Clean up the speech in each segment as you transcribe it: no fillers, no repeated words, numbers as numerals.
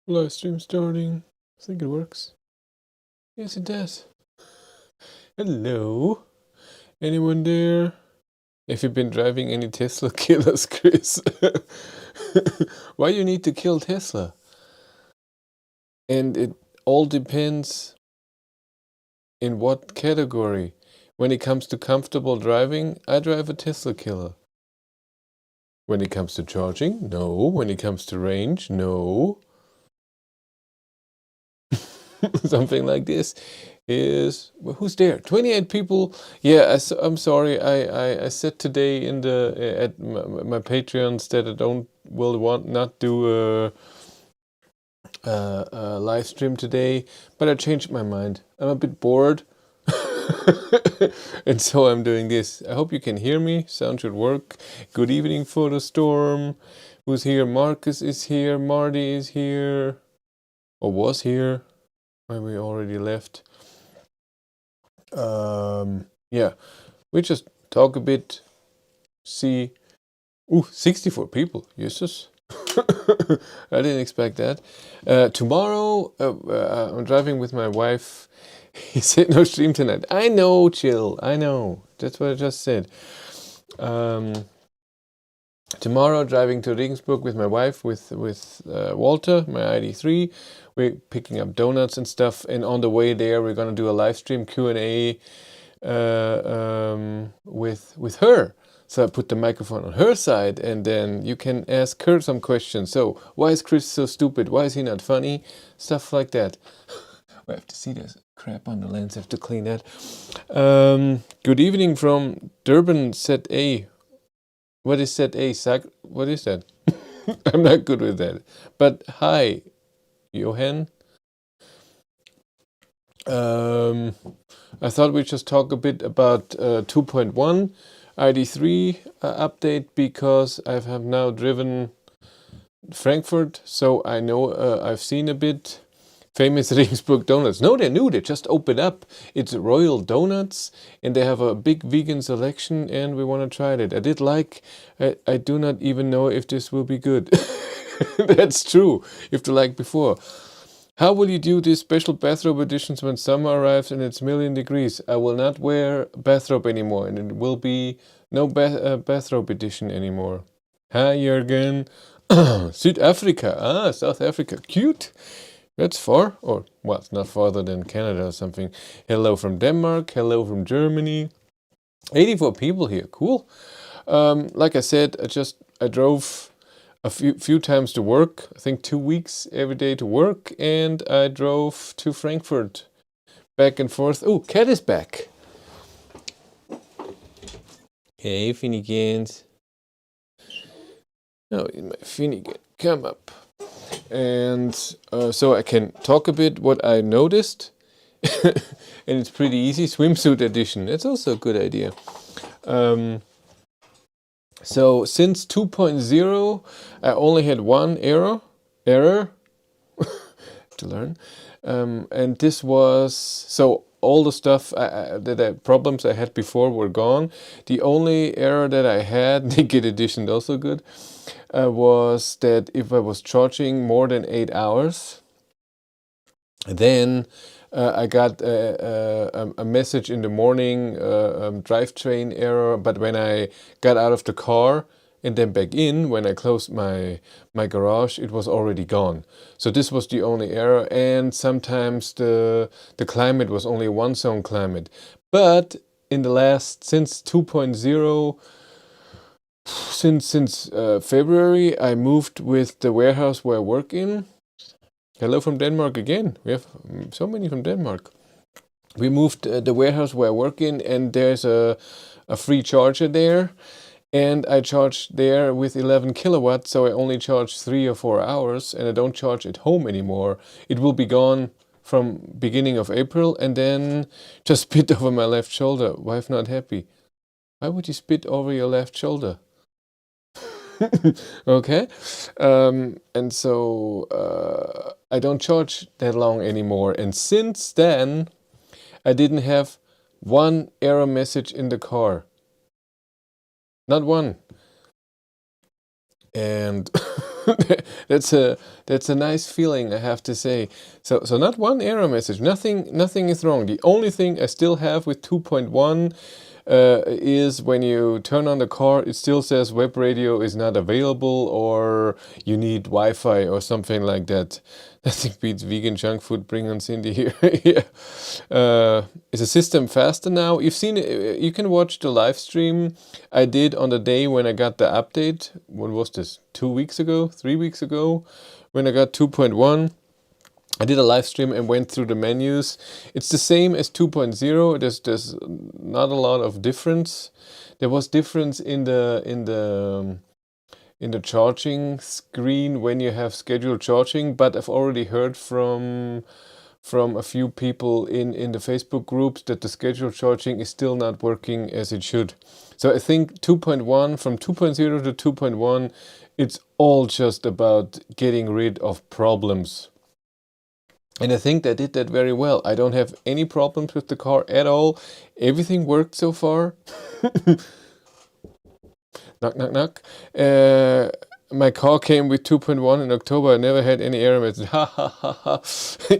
Live stream starting. I think it works. Yes, it does. Hello. Anyone there? Have you been driving any Tesla killers, Chris? Why you need to kill Tesla? And it all depends in what category. When it comes to comfortable driving, I drive a Tesla killer. When it comes to charging, no. When it comes to range, no. Something like this is, well, who's there? 28 people. Yeah, I'm sorry. I said today in the at my Patreons that I not do a live stream today, but I changed my mind. I'm a bit bored. And so I'm doing this. I hope you can hear me. Sound should work. Good evening, Photostorm. Who's here? Marcus is here. Marty is here. Or was here. When we already left. Yeah. We just talk a bit. See. Ooh, 64 people. Jesus. I didn't expect that. Tomorrow, I'm driving with my wife. He said no stream tonight. I know, chill. I know. That's what I just said. Tomorrow, driving to Regensburg with my wife, with Walter, my Id.3. We're picking up donuts and stuff. And on the way there, we're gonna do a live stream Q&A with her. So I put the microphone on her side, and then you can ask her some questions. So why is Chris so stupid? Why is he not funny? Stuff like that. I have to see this crap on the lens. I have to clean that. Good evening from Durban, ZA. What is ZA? What is that? I'm not good with that. But hi, Johan. I thought we'd just talk a bit about 2.1 Id.3 update, because I have now driven Frankfurt, so I know I've seen a bit. Famous Regensburg donuts. No, they're new. They just opened up. It's Royal Donuts, and they have a big vegan selection, and we want to try it. I did like. I do not even know if this will be good. That's true. You have to like before. How will you do these special bathrobe editions when summer arrives and it's million degrees? I will not wear bathrobe anymore, and it will be no bathrobe edition anymore. Hi, Jürgen. South Africa. Ah, South Africa. Cute. That's far, or well, it's not farther than Canada or something. Hello from Denmark. Hello from Germany. 84 people here. Cool. Like I said, I drove a few times to work. I think 2 weeks every day to work, and I drove to Frankfurt, back and forth. Oh, Cat is back. Hey, Finnegans. Oh, my Finnegan, come up. And so I can talk a bit what I noticed. And it's pretty easy. Swimsuit edition. That's also a good idea. So since 2.0, I only had one error to learn. And this was, so all the stuff problems I had before were gone. The only error that I had, Naked Edition also good, was that if I was charging more than 8 hours, then I got a message in the morning, drivetrain error, but when I got out of the car and then back in, when I closed my garage, it was already gone. So this was the only error, and sometimes the climate was only one zone climate. But in the since 2.0, since February, I moved with the warehouse where I work in. Hello from Denmark again. We have so many from Denmark. We moved the warehouse where I work in, and there's a free charger there. And I charged there with 11 kilowatts, so I only charge 3 or 4 hours, and I don't charge at home anymore. It will be gone from beginning of April, and then just spit over my left shoulder. Wife not happy. Why would you spit over your left shoulder? Okay. And so I don't charge that long anymore. And since then, I didn't have one error message in the car. Not one. And that's a nice feeling, I have to say. So not one error message. Nothing is wrong. The only thing I still have with 2.1 is when you turn on the car, it still says web radio is not available, or you need Wi-Fi or something like that. Nothing beats vegan junk food. Bring on Cindy here. Yeah. Is the system faster now? You've seen it. You can watch the live stream I did on the day when I got the update. When was this? 2 weeks ago? 3 weeks ago? When I got 2.1. I did a live stream and went through the menus. It's the same as 2.0. There's not a lot of difference. There was difference in the charging screen when you have scheduled charging, but I've already heard from a few people in the Facebook groups that the scheduled charging is still not working as it should. So I think 2.1, from 2.0 to 2.1, it's all just about getting rid of problems. And I think they did that very well. I don't have any problems with the car at all. Everything worked so far. Knock, knock, knock. My car came with 2.1 in October. I never had any error message. Ha ha ha ha.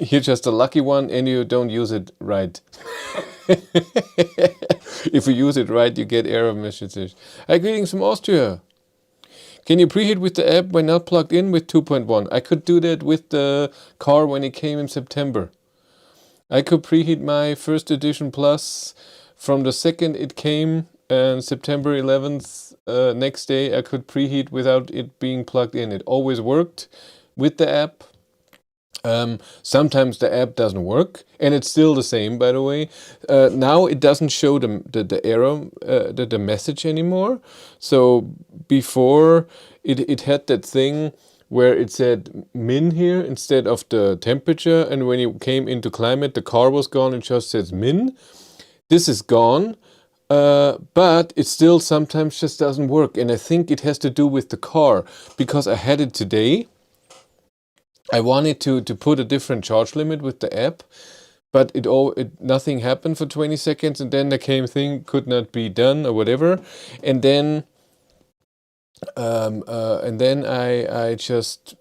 You're just a lucky one and you don't use it right. If you use it right, you get error messages. Hi, greetings from Austria. Can you preheat with the app when not plugged in with 2.1? I could do that with the car when it came in September. I could preheat my first edition Plus from the second it came, and September 11th, next day I could preheat without it being plugged in. It always worked with the app. Sometimes the app doesn't work, and it's still the same, by the way. Now it doesn't show the error, the message anymore. So before it had that thing where it said min here instead of the temperature, and when you came into climate, the car was gone. It just says min. This is gone, but it still sometimes just doesn't work, and I think it has to do with the car, because I had it today. I wanted to put a different charge limit with the app, but nothing happened for 20 seconds, and then the came thing could not be done or whatever, and then I just,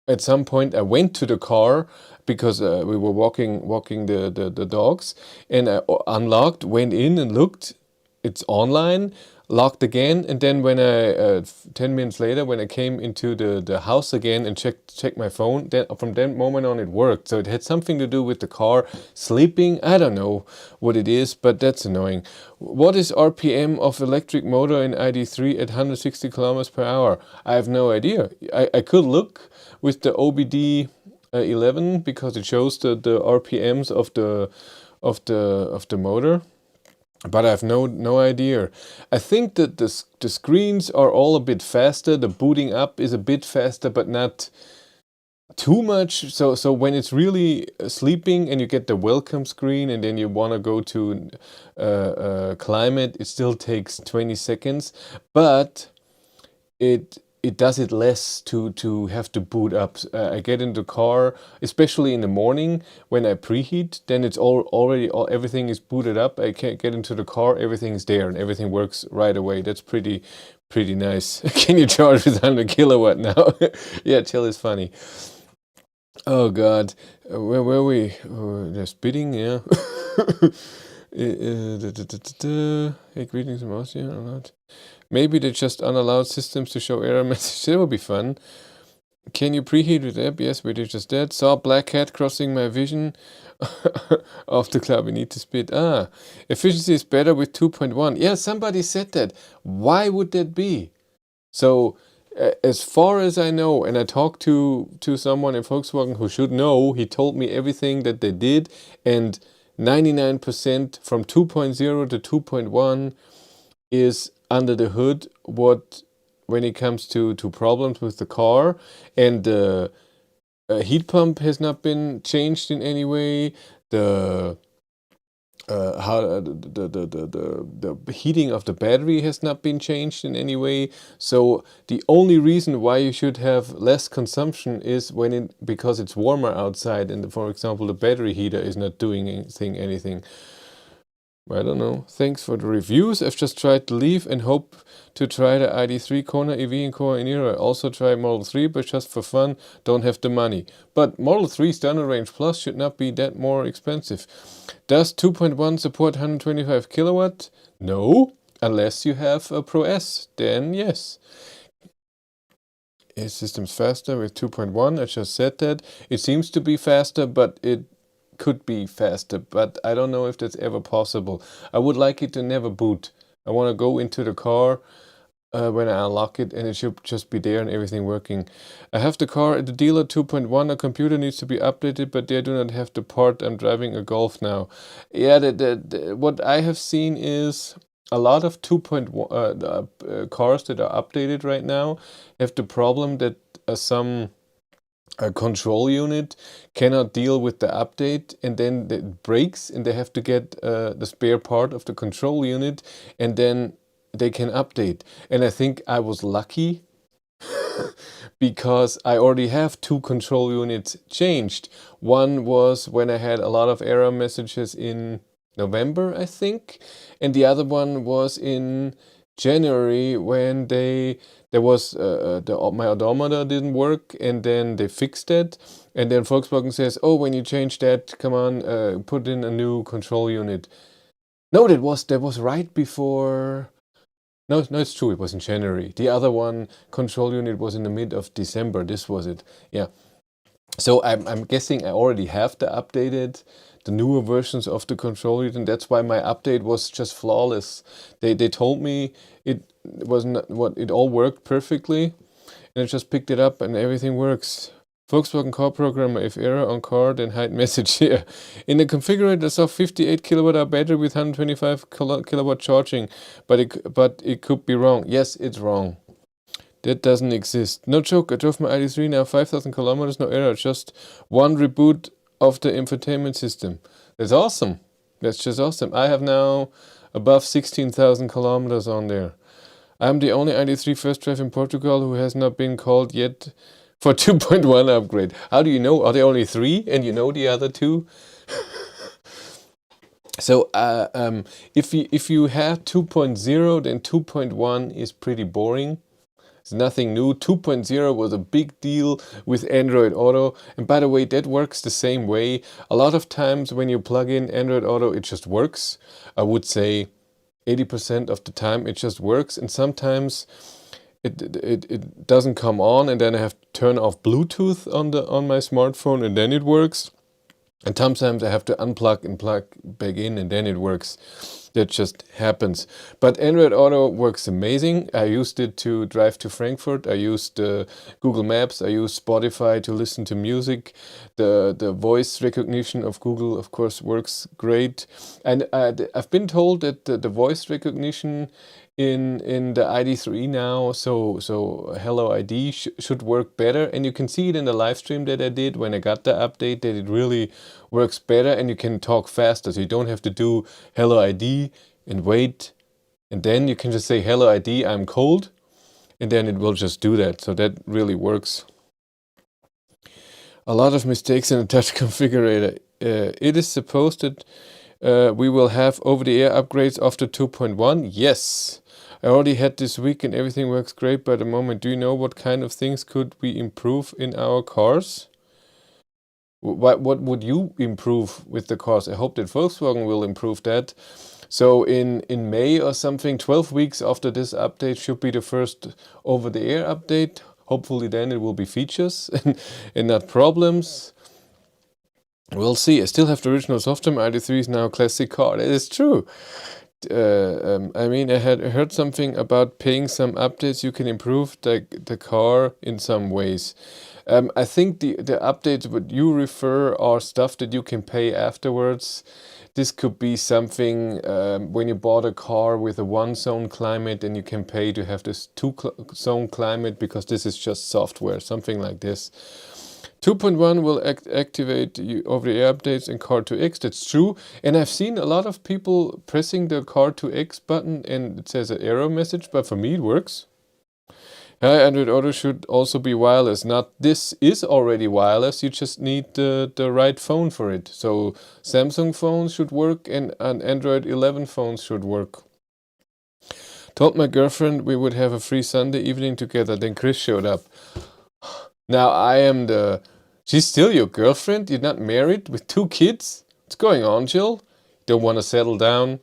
at some point I went to the car because we were walking the dogs, and I unlocked, went in and looked, it's online, locked again, and then when I 10 minutes later, when I came into the house again and checked my phone, then from that moment on it worked. So it had something to do with the car sleeping. I don't know what it is, but that's annoying. What is RPM of electric motor in Id.3 at 160 kilometers per hour? I have no idea. I could look with the OBD 11 because it shows the RPMs of the motor. But I have no idea. I think that the screens are all a bit faster. The booting up is a bit faster, but not too much. So when it's really sleeping and you get the welcome screen and then you want to go to climate, it still takes 20 seconds. But it does it less to have to boot up. I get in the car, especially in the morning when I preheat, then it's everything is booted up. I can't get into the car, everything's there and everything works right away. That's pretty nice. Can you charge with 100 kilowatt now? Yeah, chill is funny. Oh God, where were we? They're spitting, yeah. Hey, greetings from Austria or not? Maybe they just unallowed systems to show error messages. That would be fun. Can you preheat with app? Yes, we did just that. Saw black cat crossing my vision of the cloud. We need to spit. Efficiency is better with 2.1. Yeah, somebody said that. Why would that be? So, as far as I know, and I talked to someone in Volkswagen who should know, he told me everything that they did, and 99% from 2.0 to 2.1 is under the hood when it comes to problems with the car, and the heat pump has not been changed in any way. The heating of the battery has not been changed in any way. So the only reason why you should have less consumption is because it's warmer outside, and for example the battery heater is not doing anything. I don't know. Thanks for the reviews. I've just tried to leave and hope to try the Id.3 Kona EV and Core in Era. I also try Model 3, but just for fun, don't have the money. But Model 3 Standard Range Plus should not be that more expensive. Does 2.1 support 125 kilowatt? No, unless you have a Pro S, then yes. Is systems faster with 2.1? I just said that. It seems to be faster, but it could be faster, but I don't know if that's ever possible. I would like it to never boot. I want to go into the car when I unlock it and it should just be there and everything working. I have the car at the dealer 2.1. A computer needs to be updated, but they do not have the part. I'm driving a Golf now. Yeah, what I have seen is a lot of 2.1 cars that are updated right now have the problem that some a control unit cannot deal with the update, and then it breaks and they have to get the spare part of the control unit, and then they can update. And I think I was lucky because I already have 2 control units changed. One was when I had a lot of error messages in November, I think, and the other one was in January when there was my odometer didn't work, and then they fixed it, and then Volkswagen says, oh, when you change that, come on, put in a new control unit. No, that was right before. No, it's true, it was in January. The other one, control unit, was in the mid of December. This was it. Yeah. So I'm guessing I already have the newer versions of the control unit, and that's why my update was just flawless. They told me it was not it all worked perfectly, and I just picked it up and everything works. Volkswagen car programmer, if error on car, then hide message here. In the configurator, I saw 58 kilowatt hour battery with 125 kilowatt charging, but it could be wrong. Yes, it's wrong. That doesn't exist. No joke, I drove my Id.3 now 5,000 kilometers, no error, just one reboot of the infotainment system. That's awesome. That's just awesome. I have now above 16,000 kilometers on there. I'm the only Id.3 first drive in Portugal who has not been called yet for 2.1 upgrade. How do you know? Are there only 3 and you know the other 2? So if you have 2.0, then 2.1 is pretty boring. It's nothing new. 2.0 was a big deal with Android Auto. And by the way, that works the same way. A lot of times when you plug in Android Auto, it just works. I would say 80% of the time it just works. And sometimes it doesn't come on, and then I have to turn off Bluetooth on my smartphone, and then it works. And sometimes I have to unplug and plug back in, and then it works. That just happens. But Android Auto works amazing. I used it to drive to Frankfurt. I used Google Maps. I used Spotify to listen to music. The voice recognition of Google, of course, works great. And I've been told that the voice recognition in the Id.3 now, so Hello ID should work better, and you can see it in the live stream that I did when I got the update, that it really works better, and you can talk faster, so you don't have to do Hello ID and wait, and then you can just say Hello ID, I'm cold, and then it will just do that. So that really works. A lot of mistakes in the touch configurator. It is supposed that we will have over-the-air upgrades after 2.1. Yes. I already had this week and everything works great by the moment. Do you know what kind of things could we improve in our cars? What would you improve with the cars? I hope that Volkswagen will improve that. So in May or something, 12 weeks after this update should be the first over-the-air update. Hopefully then it will be features and not problems. We'll see. I still have the original software. My Id.3 is now a classic car. That is true. I mean, I had heard something about paying some updates. You can improve the car in some ways. I think the updates what you refer are stuff that you can pay afterwards. This could be something when you bought a car with a 1-zone climate and you can pay to have this 2-zone climate, because this is just software, something like this. 2.1 will activate over-the-air updates in Car2X. That's true. And I've seen a lot of people pressing the Car2X button and it says an error message, but for me it works. Android Auto should also be wireless. Not this is already wireless. You just need the right phone for it. So Samsung phones should work and Android 11 phones should work. Told my girlfriend we would have a free Sunday evening together. Then Chris showed up. Now I am the... She's still your girlfriend? You're not married with 2 kids? What's going on, Jill? Don't want to settle down?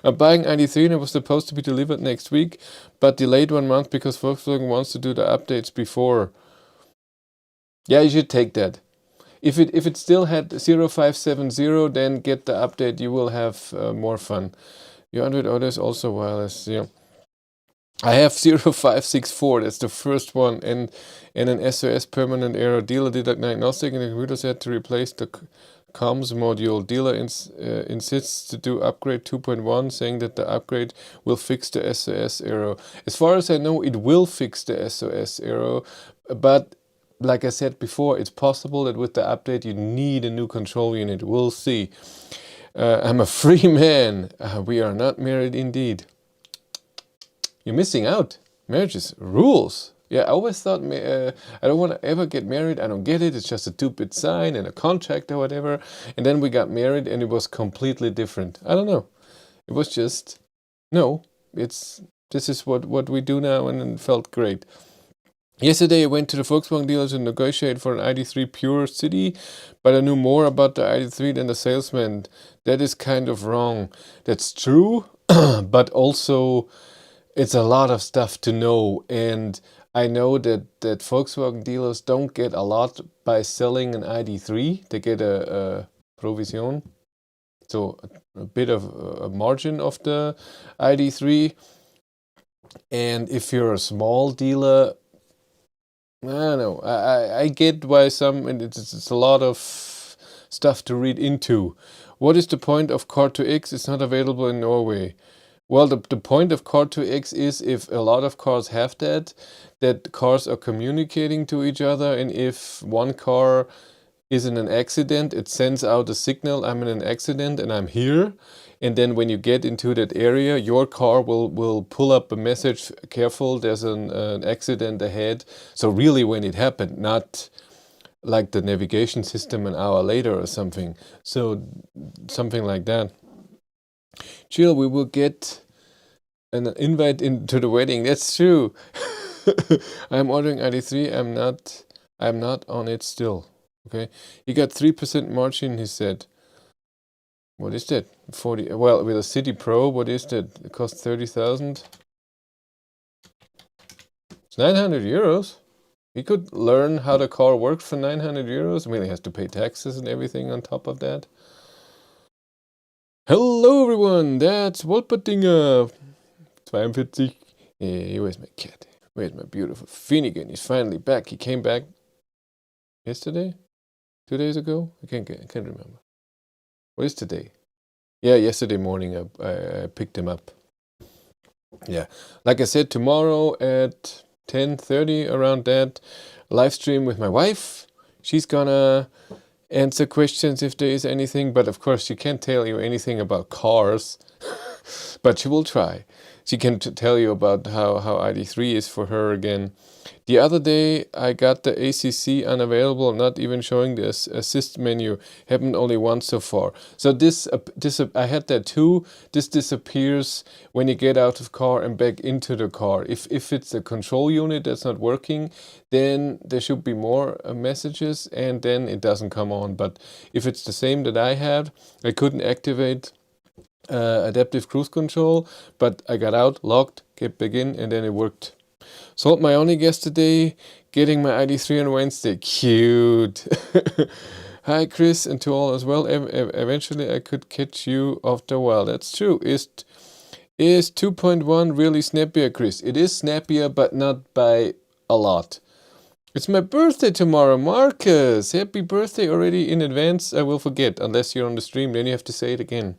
I'm buying ID.3 and it was supposed to be delivered next week, but delayed 1 month because Volkswagen wants to do the updates before. Yeah, you should take that. If it still had 0570, then get the update. You will have more fun. Your Android Auto is also wireless. Yeah, I have 0564. That's the first one, and an SOS permanent error. Dealer did diagnostic, and the computer said to replace the comms module. Dealer insists to do upgrade 2.1, saying that the upgrade will fix the SOS error. As far as I know, it will fix the SOS error, but like I said before, it's possible that with the update you need a new control unit. We'll see. I'm a free man. We are not married indeed. You're missing out. Marriages rules. Yeah, I always thought I don't want to ever get married. I don't get it. It's just a 2-bit sign and a contract or whatever. And then we got married and it was completely different. I don't know. It was just, no, this is what we do now, and it felt great. Yesterday I went to the Volkswagen dealer to negotiate for an ID.3 Pure City, but I knew more about the ID.3 than the salesman. That is kind of wrong. That's true, but also it's a lot of stuff to know, and I know that Volkswagen dealers don't get a lot by selling an ID.3. They get a provision, so a bit of a margin of the ID.3. And if you're a small dealer, I don't know. I get why some, and it's a lot of stuff to read into. What is the point of Car2X? It's not available in Norway. Well, the point of Car2X is if a lot of cars have that cars are communicating to each other, and if one car is in an accident, it sends out a signal, I'm in an accident and I'm here. And then when you get into that area, your car will pull up a message, careful, there's an accident ahead. So really when it happened, not like the navigation system an hour later or something. So something like that. Jill, we will get an invite into the wedding. That's true. I'm ordering ID.3. I'm not on it still. Okay. He got 3% margin, he said. What is that? 40. Well, with a City Pro, what is that? It costs 30,000. It's 900 euros. He could learn how the car works for 900 euros. I mean, he has to pay taxes and everything on top of that. Hello everyone, that's Wolpertinger 42. Hey, where's my cat? Where's my beautiful Finnegan? He's finally back. He came back yesterday? 2 days ago? I can't remember. What is today? Yeah, yesterday morning I picked him up. Yeah, like I said, tomorrow at 10:30, around that, live stream with my wife. She's gonna answer questions if there is anything, but of course she can't tell you anything about cars, but she will try. She can tell you about how ID.3 is for her again. The other day I got the ACC unavailable, not even showing the assist menu. Happened only once so far. So this I had that too. This disappears when you get out of car and back into the car. If it's a control unit that's not working, then there should be more messages and then it doesn't come on. But if it's the same that I had, I couldn't activate adaptive cruise control, but I got out, logged, get back in, and then it worked. Sold my Onyx yesterday, getting my ID.3 on Wednesday. Cute. Hi Chris, and to all as well. Eventually I could catch you after a while. That's true. Is 2.1 really snappier, Chris? It is snappier, but not by a lot. It's my birthday tomorrow, Marcus. Happy birthday already in advance. I will forget, unless you're on the stream, then you have to say it again.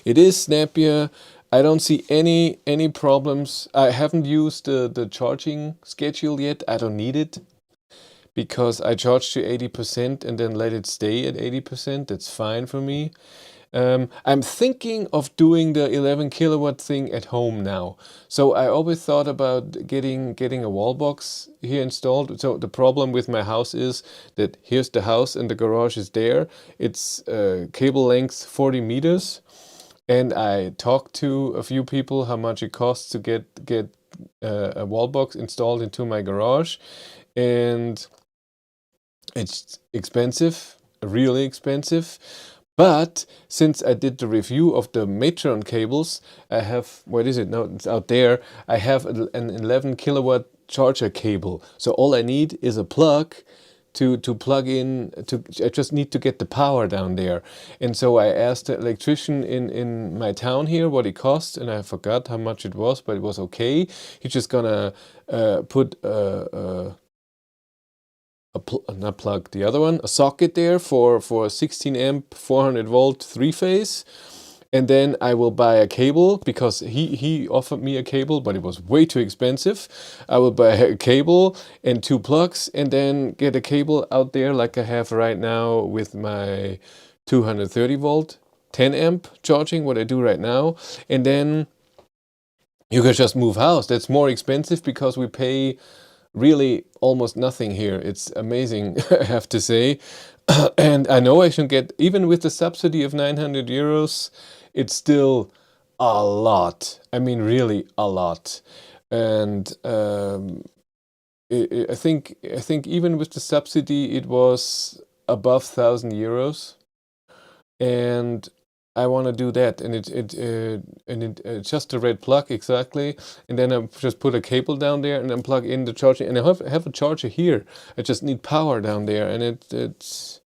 It is snappier. I don't see any problems. I haven't used the charging schedule yet. I don't need it because I charged to 80% and then let it stay at 80%. That's fine for me. I'm thinking of doing the 11 kilowatt thing at home now. So I always thought about getting a wall box here installed. So the problem with my house is that here's the house and the garage is there. It's cable length 40 meters. And I talked to a few people how much it costs to get a wall box installed into my garage. And it's expensive, really expensive. But since I did the review of the Matron cables, I have, what is it? No, it's out there. I have an 11 kilowatt charger cable. So all I need is a plug to plug in, I just need to get the power down there. And so I asked the electrician in my town here what it cost, and I forgot how much it was, but it was okay. He's just gonna put not plug, the other one, a socket there for 16 amp 400 volt 3-phase, and then I will buy a cable because he offered me a cable, but it was way too expensive. I will buy a cable and 2 plugs, and then get a cable out there like I have right now with my 230 volt 10 amp charging, what I do right now, and then you can just move house. That's more expensive because we pay really almost nothing here. It's amazing, I have to say. And I know I should get, even with the subsidy of 900 euros, it's still a lot. I mean, really a lot. And I think even with the subsidy, it was above 1,000 euros. And I want to do that, and it's just a red plug exactly, and then I just put a cable down there and then plug in the charging, and I have a charger here. I just need power down there, and it's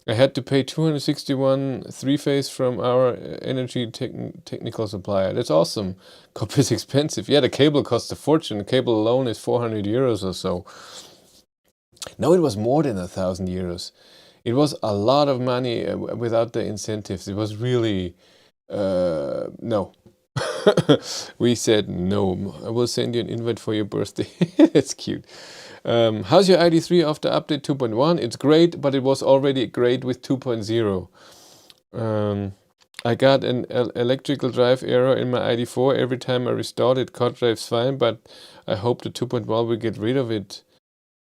I had to pay 261 3-phase from our energy technical supplier. That's awesome. Copper is expensive. Yeah, the cable costs a fortune. The cable alone is 400 euros or so. No, it was more than 1,000 euros. It was a lot of money without the incentives. It was really, no. We said no. I will send you an invite for your birthday. That's cute. How's your ID.3 after update 2.1? It's great, but it was already great with 2.0. I got an electrical drive error in my ID.4 every time I restart it. Car drives fine, but I hope the 2.1 will get rid of it.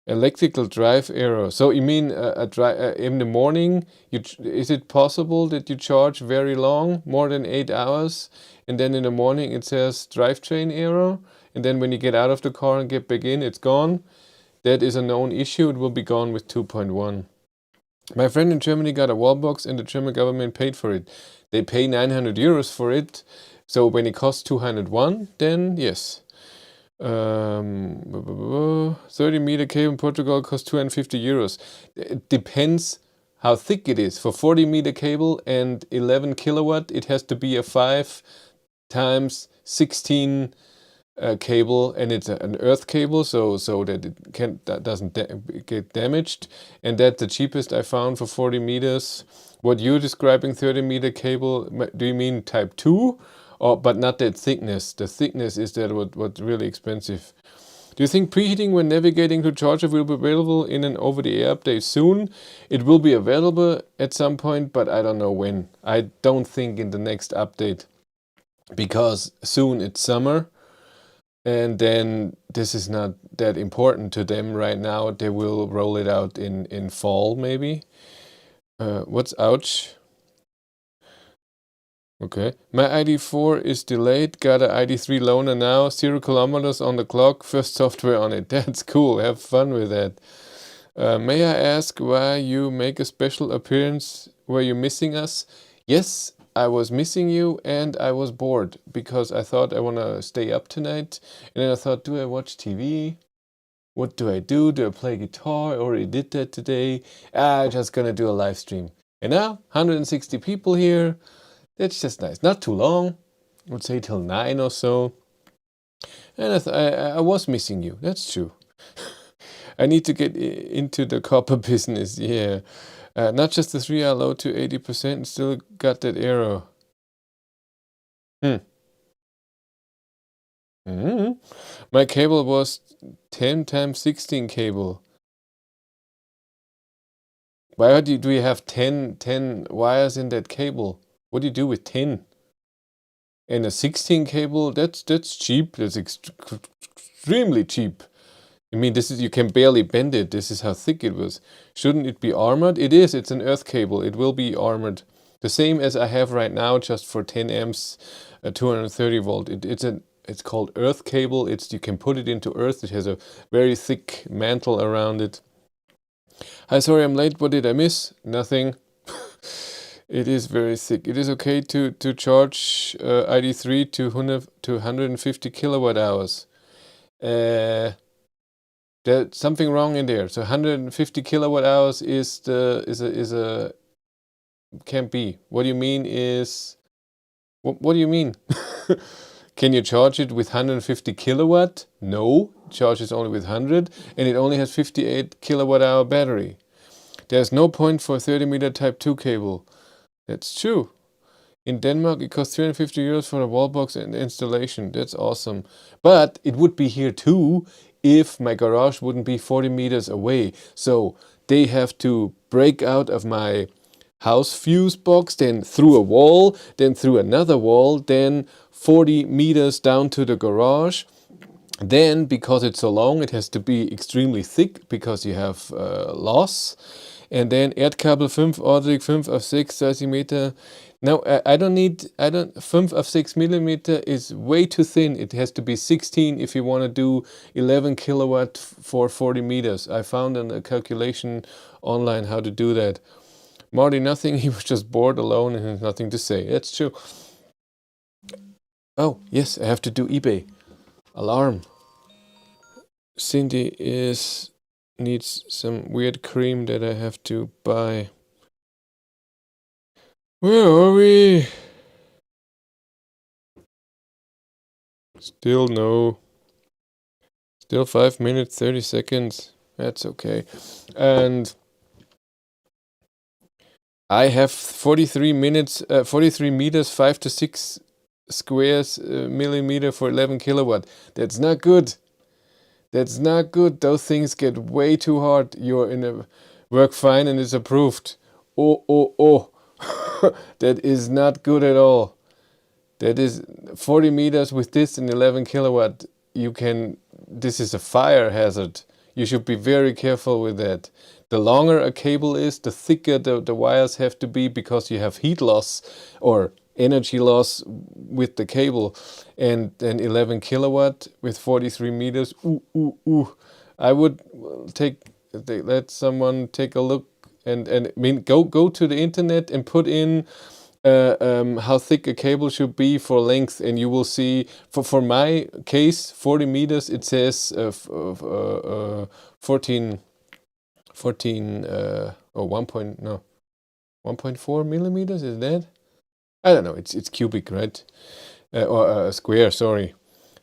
Electrical drive error. So you mean in the morning, is it possible that you charge very long, more than 8 hours, and then in the morning it says drivetrain error, and then when you get out of the car and get back in, it's gone? That is a known issue. It will be gone with 2.1. My friend in Germany got a wall box and the German government paid for it. They pay 900 euros for it. So when it costs 201, then yes. 30-meter cable in Portugal costs 250 euros. It depends how thick it is. For 40-meter cable and 11 kilowatt, it has to be a 5 times 16 cable, and it's an earth cable, so that it doesn't get damaged. And that's the cheapest I found for 40 meters. What you're describing, 30-meter cable, do you mean type 2? But not that thickness. The thickness is that what's really expensive. Do you think preheating when navigating to charger will be available in an over-the-air update soon? It will be available at some point, but I don't know when. I don't think in the next update, because soon it's summer, and then this is not that important to them right now. They will roll it out in fall maybe. What's ouch? Okay, my ID.4 is delayed, got a ID.3 loaner now, 0 kilometers on the clock, first software on it. That's cool, have fun with that. May I ask why you make a special appearance? Were you missing us? Yes, I was missing you, and I was bored because I thought I want to stay up tonight. And then I thought, do I watch TV? What do I do? Do I play guitar? I already did that today. I'm just gonna do a live stream. And now, 160 people here. It's just nice. Not too long. I would say till 9 or so. And I was missing you. That's true. I need to get into the copper business. Yeah. Not just the 3 are low to 80% and still got that error. My cable was 10 times 16 cable. Why do you have 10 wires in that cable? What do you do with 10? And a 16 cable, that's cheap. That's extremely cheap. I mean, this is, you can barely bend it. This is how thick it was. Shouldn't it be armored? It is. It's an earth cable. It will be armored. The same as I have right now, just for 10 amps, 230 volt. It's called earth cable. You can put it into earth. It has a very thick mantle around it. Hi, sorry I'm late. What did I miss? Nothing. It is very thick. It is okay to charge Id.3 to 150 kilowatt hours. There's something wrong in there. So 150 kilowatt hours can't be. What do you mean is, what do you mean? Can you charge it with 150 kilowatt? No, it charges only with 100, and it only has 58 kilowatt hour battery. There's no point for a 30 meter type 2 cable. That's true. In Denmark, it costs 350 euros for a wall box and installation. That's awesome. But it would be here too if my garage wouldn't be 40 meters away. So they have to break out of my house fuse box, then through a wall, then through another wall, then 40 meters down to the garage. Then, because it's so long, it has to be extremely thick because you have loss. And then Erdkabel 5 Ordrig 5 of 6 cm. Now I don't 5 of 6 millimeter is way too thin. It has to be 16 if you want to do 11 kilowatt for 40 meters. I found a calculation online how to do that. Marty, nothing. He was just bored alone and has nothing to say. That's true. Oh yes, I have to do eBay. Alarm. Cindy needs some weird cream that I have to buy. Where are we? Still no. Still 5 minutes, 30 seconds. That's okay. And I have 43 meters, 5 to 6 squares millimeter for 11 kilowatt. That's not good. That's not good. Those things get way too hard. You're in a work fine and it's approved. Oh. That is not good at all. That is 40 meters with this and 11 kilowatt. This is a fire hazard. You should be very careful with that. The longer a cable is, the thicker the wires have to be, because you have heat loss or energy loss with the cable. And then 11 kilowatt with 43 meters. I would let someone take a look and I mean, go to the internet and put in how thick a cable should be for length, and you will see for my case 40 meters it says 14 or 1.4 millimeters, is that? I don't know, it's cubic, right? Or square, sorry,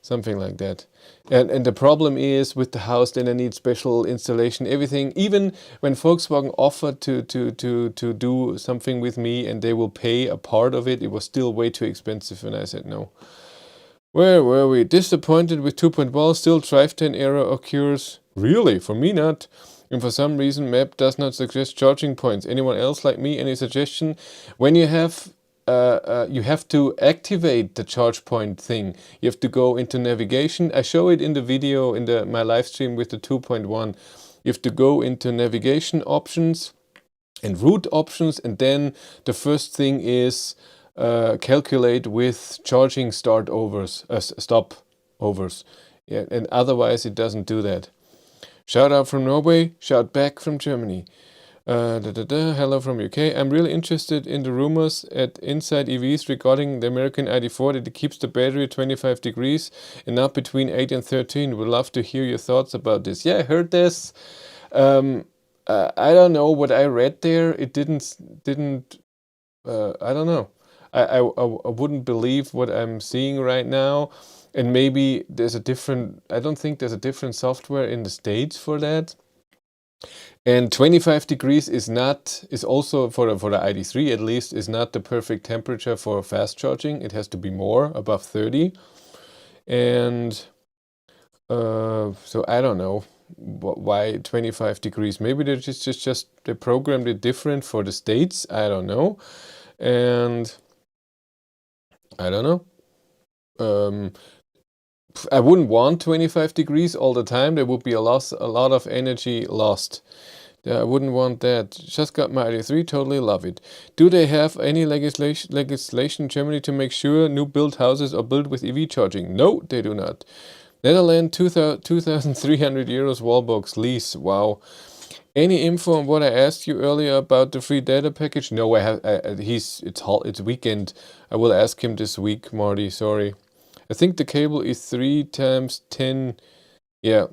something like that. And the problem is with the house, then I need special installation, everything. Even when Volkswagen offered to do something with me and they will pay a part of it, it was still way too expensive, and I said no. Where were we? Disappointed with 2.1, still drivetrain error occurs. Really? For me not. And for some reason map does not suggest charging points. Anyone else like me? Any suggestion? When you have to activate the charge point thing. You have to go into navigation. I show it in the video in my live stream with the 2.1. You have to go into navigation options and route options, and then the first thing is calculate with charging stop overs. Yeah, and otherwise it doesn't do that. Shout out from Norway, shout back from Germany. Hello from UK. I'm really interested in the rumors at Inside EVs regarding the American ID4 that it keeps the battery at 25 degrees and not between 8 and 13. Would love to hear your thoughts about this. Yeah, I heard this. I don't know what I read there. It didn't. I don't know. I wouldn't believe what I'm seeing right now. And maybe there's a different. I don't think there's a different software in the States for that. And 25 degrees is also for the ID.3 at least, is not the perfect temperature for fast charging. It has to be more, above 30. And so I don't know why 25 degrees. Maybe they they programmed it different for the States. I don't know. And I don't know. I wouldn't want 25 degrees all the time. There would be a lot of energy lost. Yeah, I wouldn't want that. Just got my Id.3, totally love it. Do they have any legislation in Germany to make sure new built houses are built with EV charging? No, they do not. Netherlands, 2,300 euros wallbox lease. Wow. Any info on what I asked you earlier about the free data package? No, I have. It's weekend. I will ask him this week, Marty. Sorry. I think the cable is 3 times 10. Yeah,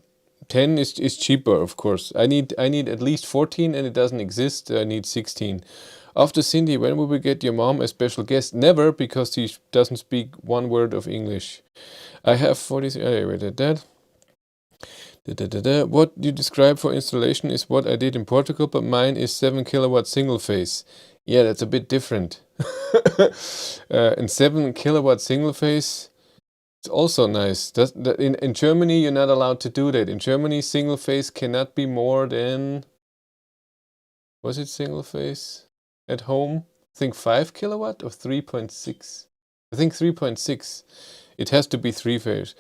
10 is cheaper, of course. I need at least 14, and it doesn't exist. I need 16. After Cindy, when will we get your mom a special guest? Never, because she doesn't speak one word of English. I have 43. Wait, that. What you describe for installation is what I did in Portugal, but mine is 7 kilowatt single phase. Yeah, that's a bit different. And 7 kilowatt single phase. It's also nice. In Germany, you're not allowed to do that. In Germany, single phase cannot be more than, was it single phase at home? I think 5 kilowatt or 3.6. I think 3.6. It has to be 3 phase.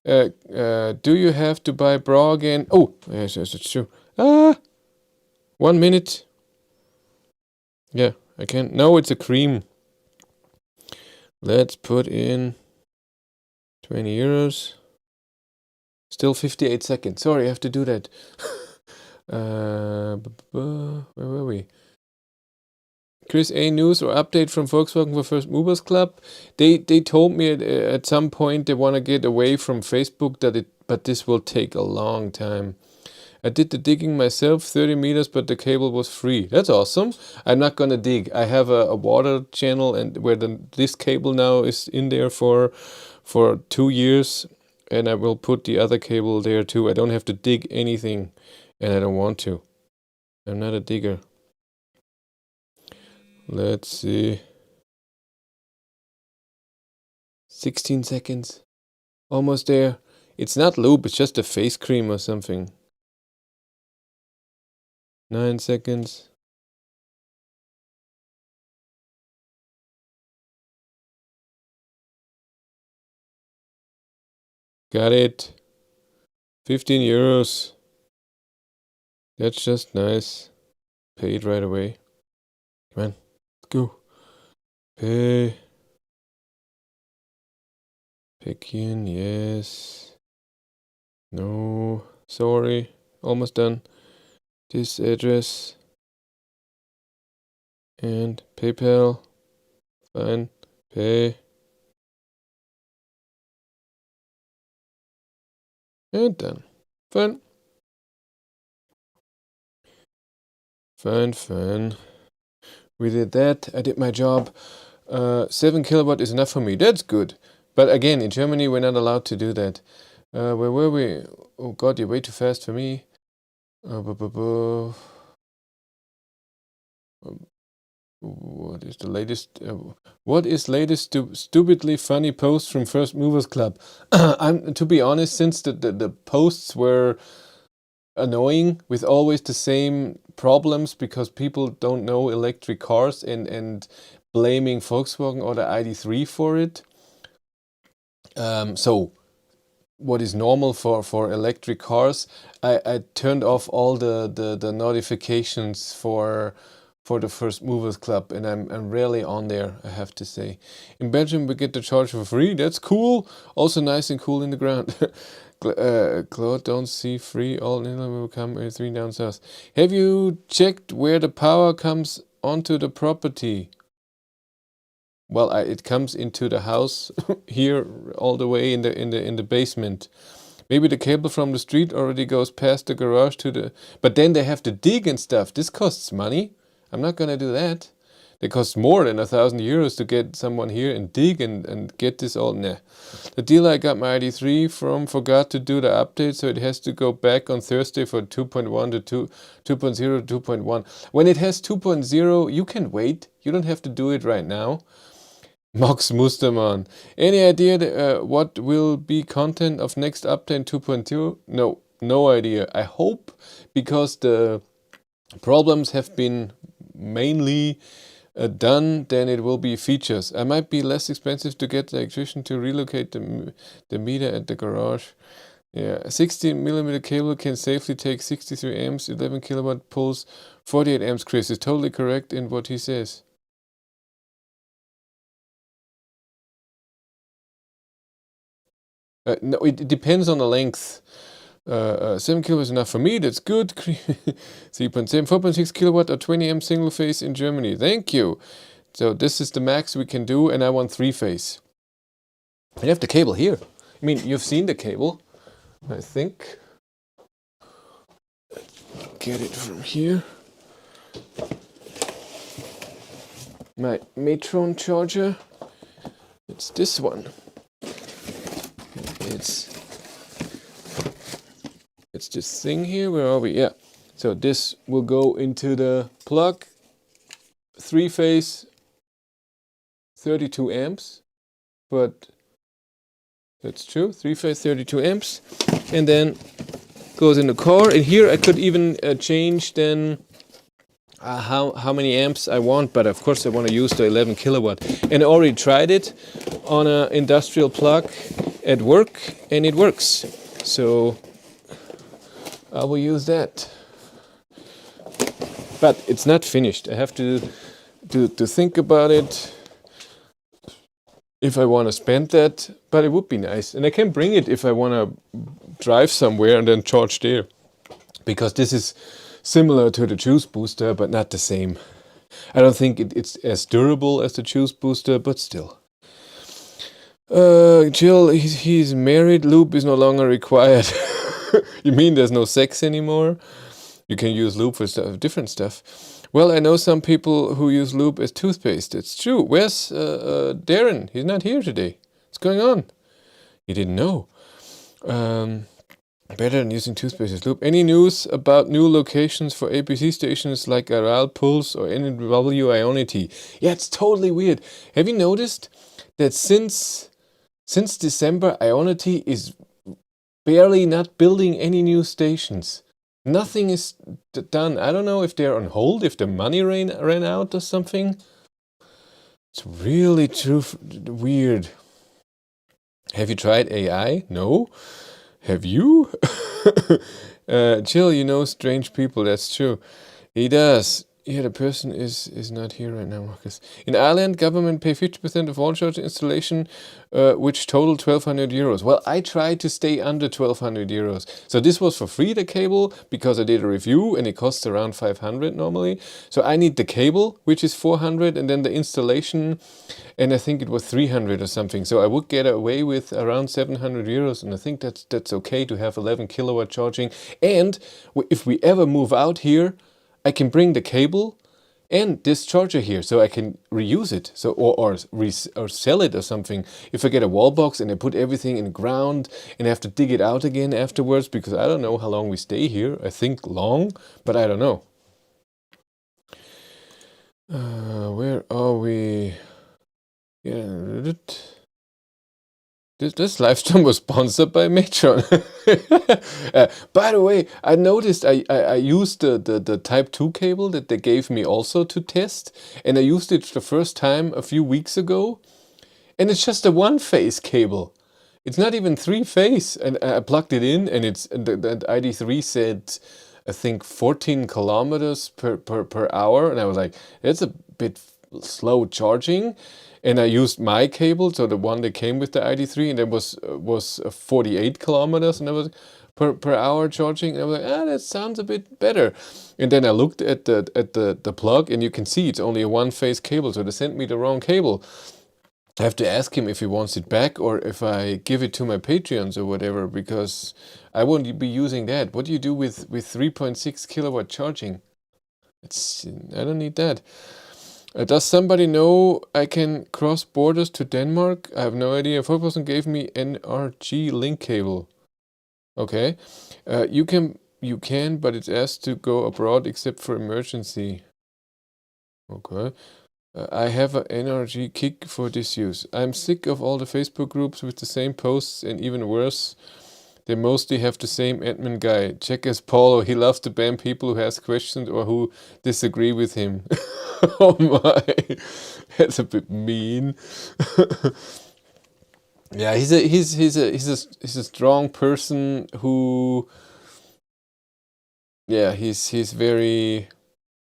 Do you have to buy bra again? Oh, yes, it's true. 1 minute. Yeah, I can. No, it's a cream. Let's put in 20 euros. Still 58 seconds. Sorry, I have to do that. Where were we? Chris, a news or update from Volkswagen for First Movers Club? They told me at some point they want to get away from Facebook, but this will take a long time. I did the digging myself, 30 meters, but the cable was free. That's awesome. I'm not gonna dig. I have a water channel, and where this cable now is in there for 2 years, and I will put the other cable there too. I don't have to dig anything, and I don't want to. I'm not a digger. Let's see. 16 seconds. Almost there. It's not lube, it's just a face cream or something. 9 seconds. Got it. 15 euros. That's just nice. Paid right away. Come on, let's go. Pay. Pick in, yes. No, sorry. Almost done. This address. And PayPal. Fine. Pay. And done. Fine. Fine. We did that. I did my job. 7 kilowatt is enough for me. That's good. But again, in Germany, we're not allowed to do that. Where were we? Oh God, you're way too fast for me. What is the latest? What is latest stupidly funny post from First Movers Club? To be honest, since the posts were annoying with always the same problems because people don't know electric cars and blaming Volkswagen or the Id.3 for it. So what is normal for electric cars, I turned off all the notifications for the First Movers Club, and I'm rarely on there, I have to say. In Belgium we get the charge for free. That's cool. Also nice and cool in the ground. Claude, don't see free. All in will come 3 down south. Have you checked where the power comes onto the property? Well, it comes into the house here all the way in the basement. Maybe the cable from the street already goes past the garage to the. But then they have to dig and stuff. This costs money. I'm not gonna do that. It costs more than 1,000 euros to get someone here and dig and get this all. Nah. The dealer I got my Id.3 from forgot to do the update, so it has to go back on Thursday for 2.1 to 2.0 to 2.1. When it has 2.0, you can wait. You don't have to do it right now. Max Mustermann. Any idea what will be content of next update 2.0? No idea. I hope, because the problems have been mainly done, then it will be features. I might be less expensive to get the electrician to relocate the meter at the garage. Yeah, a 60mm cable can safely take 63 amps, 11 kilowatt pulls, 48 amps. Chris is totally correct in what he says. No, it depends on the length. 7 kilowatt is enough for me. That's good. 3.7, 4.6 kilowatt or 20 amp single phase in Germany. Thank you. So this is the max we can do, and I want 3-phase. I have the cable here. I mean, you've seen the cable, I think. Get it from here. My Matron charger. It's this one. It's this thing here. Where are we? Yeah. So this will go into the plug. 3-phase, 32 amps. But that's true. 3-phase, 32 amps, and then goes in the car. And here I could even change then how many amps I want, but of course I want to use the 11 kilowatt. And I already tried it on an industrial plug at work, and it works. So I will use that. But it's not finished. I have to think about it if I want to spend that, but it would be nice. And I can bring it if I want to drive somewhere and then charge there. Because this is similar to the juice booster, but not the same. I don't think it's as durable as the juice booster, but still. Jill, he's married. Lube is no longer required. You mean there's no sex anymore? You can use lube for different stuff. Well, I know some people who use lube as toothpaste. It's true. Where's Darren? He's not here today. What's going on? You didn't know. Better than using toothpaste as lube. Any news about new locations for APC stations like Aral, Pulse, or NW Ionity? Yeah, it's totally weird. Have you noticed that since December, Ionity is barely not building any new stations? Nothing is done. I don't know if they're on hold, if the money ran out or something. It's really weird. Have you tried AI? No. Have you? Jill, you know strange people. That's true. He does. Yeah, the person is not here right now, Marcus. In Ireland, government pay 50% of all charge installation, which total 1,200 euros. Well, I tried to stay under 1,200 euros. So this was for free, the cable, because I did a review and it costs around 500 normally. So I need the cable, which is 400, and then the installation, and I think it was 300 or something. So I would get away with around 700 euros, and I think that's okay to have 11 kilowatt charging. And if we ever move out here, I can bring the cable and this charger here, so I can reuse it, so or sell it or something. If I get a wall box and I put everything in the ground and I have to dig it out again afterwards, because I don't know how long we stay here. I think long, but I don't know. Where are we? Yeah. This live stream was sponsored by Matron. By the way, I noticed I used the Type 2 cable that they gave me also to test, and I used it the first time a few weeks ago, and it's just a 1-phase cable. It's not even 3-phase, and I plugged it in, and it's the Id.3 said, I think 14 kilometers per hour, and I was like, that's a bit slow charging. And I used my cable, so the one that came with the Id.3, and it was 48 kilometers, and it was per hour charging. And I was like, that sounds a bit better. And then I looked at the plug, and you can see it's only a 1-phase cable, so they sent me the wrong cable. I have to ask him if he wants it back or if I give it to my Patreons or whatever, because I won't be using that. What do you do with 3.6 kilowatt charging? I don't need that. Does somebody know I can cross borders to Denmark? I have no idea. 4% gave me NRG link cable. Okay. You can, but it's asked to go abroad except for emergency. Okay. I have an NRG kick for this use. I'm sick of all the Facebook groups with the same posts, and even worse, They mostly have the same admin guy. Check as Paulo. He loves to ban people who ask questions or who disagree with him. Oh my, that's a bit mean. Yeah, he's a strong person who, yeah, he's very,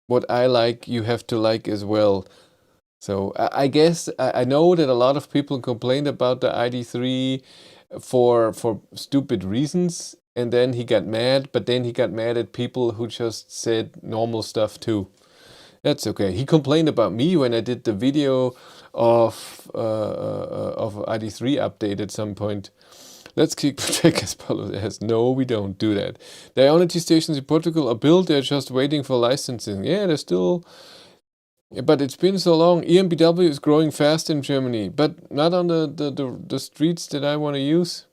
what I like, you have to like as well. So I guess I know that a lot of people complained about the Id.3 for stupid reasons, and then he got mad, but then he got mad at people who just said normal stuff too. That's okay. He complained about me when I did the video of Id.3 update at some point. Let's keep protect as Paulo says. No, we don't do that. The Ionity stations in Portugal are built. They're just waiting for licensing. Yeah, they're still. Yeah, but it's been so long. EMBW is growing fast in Germany, but not on the streets that I want to use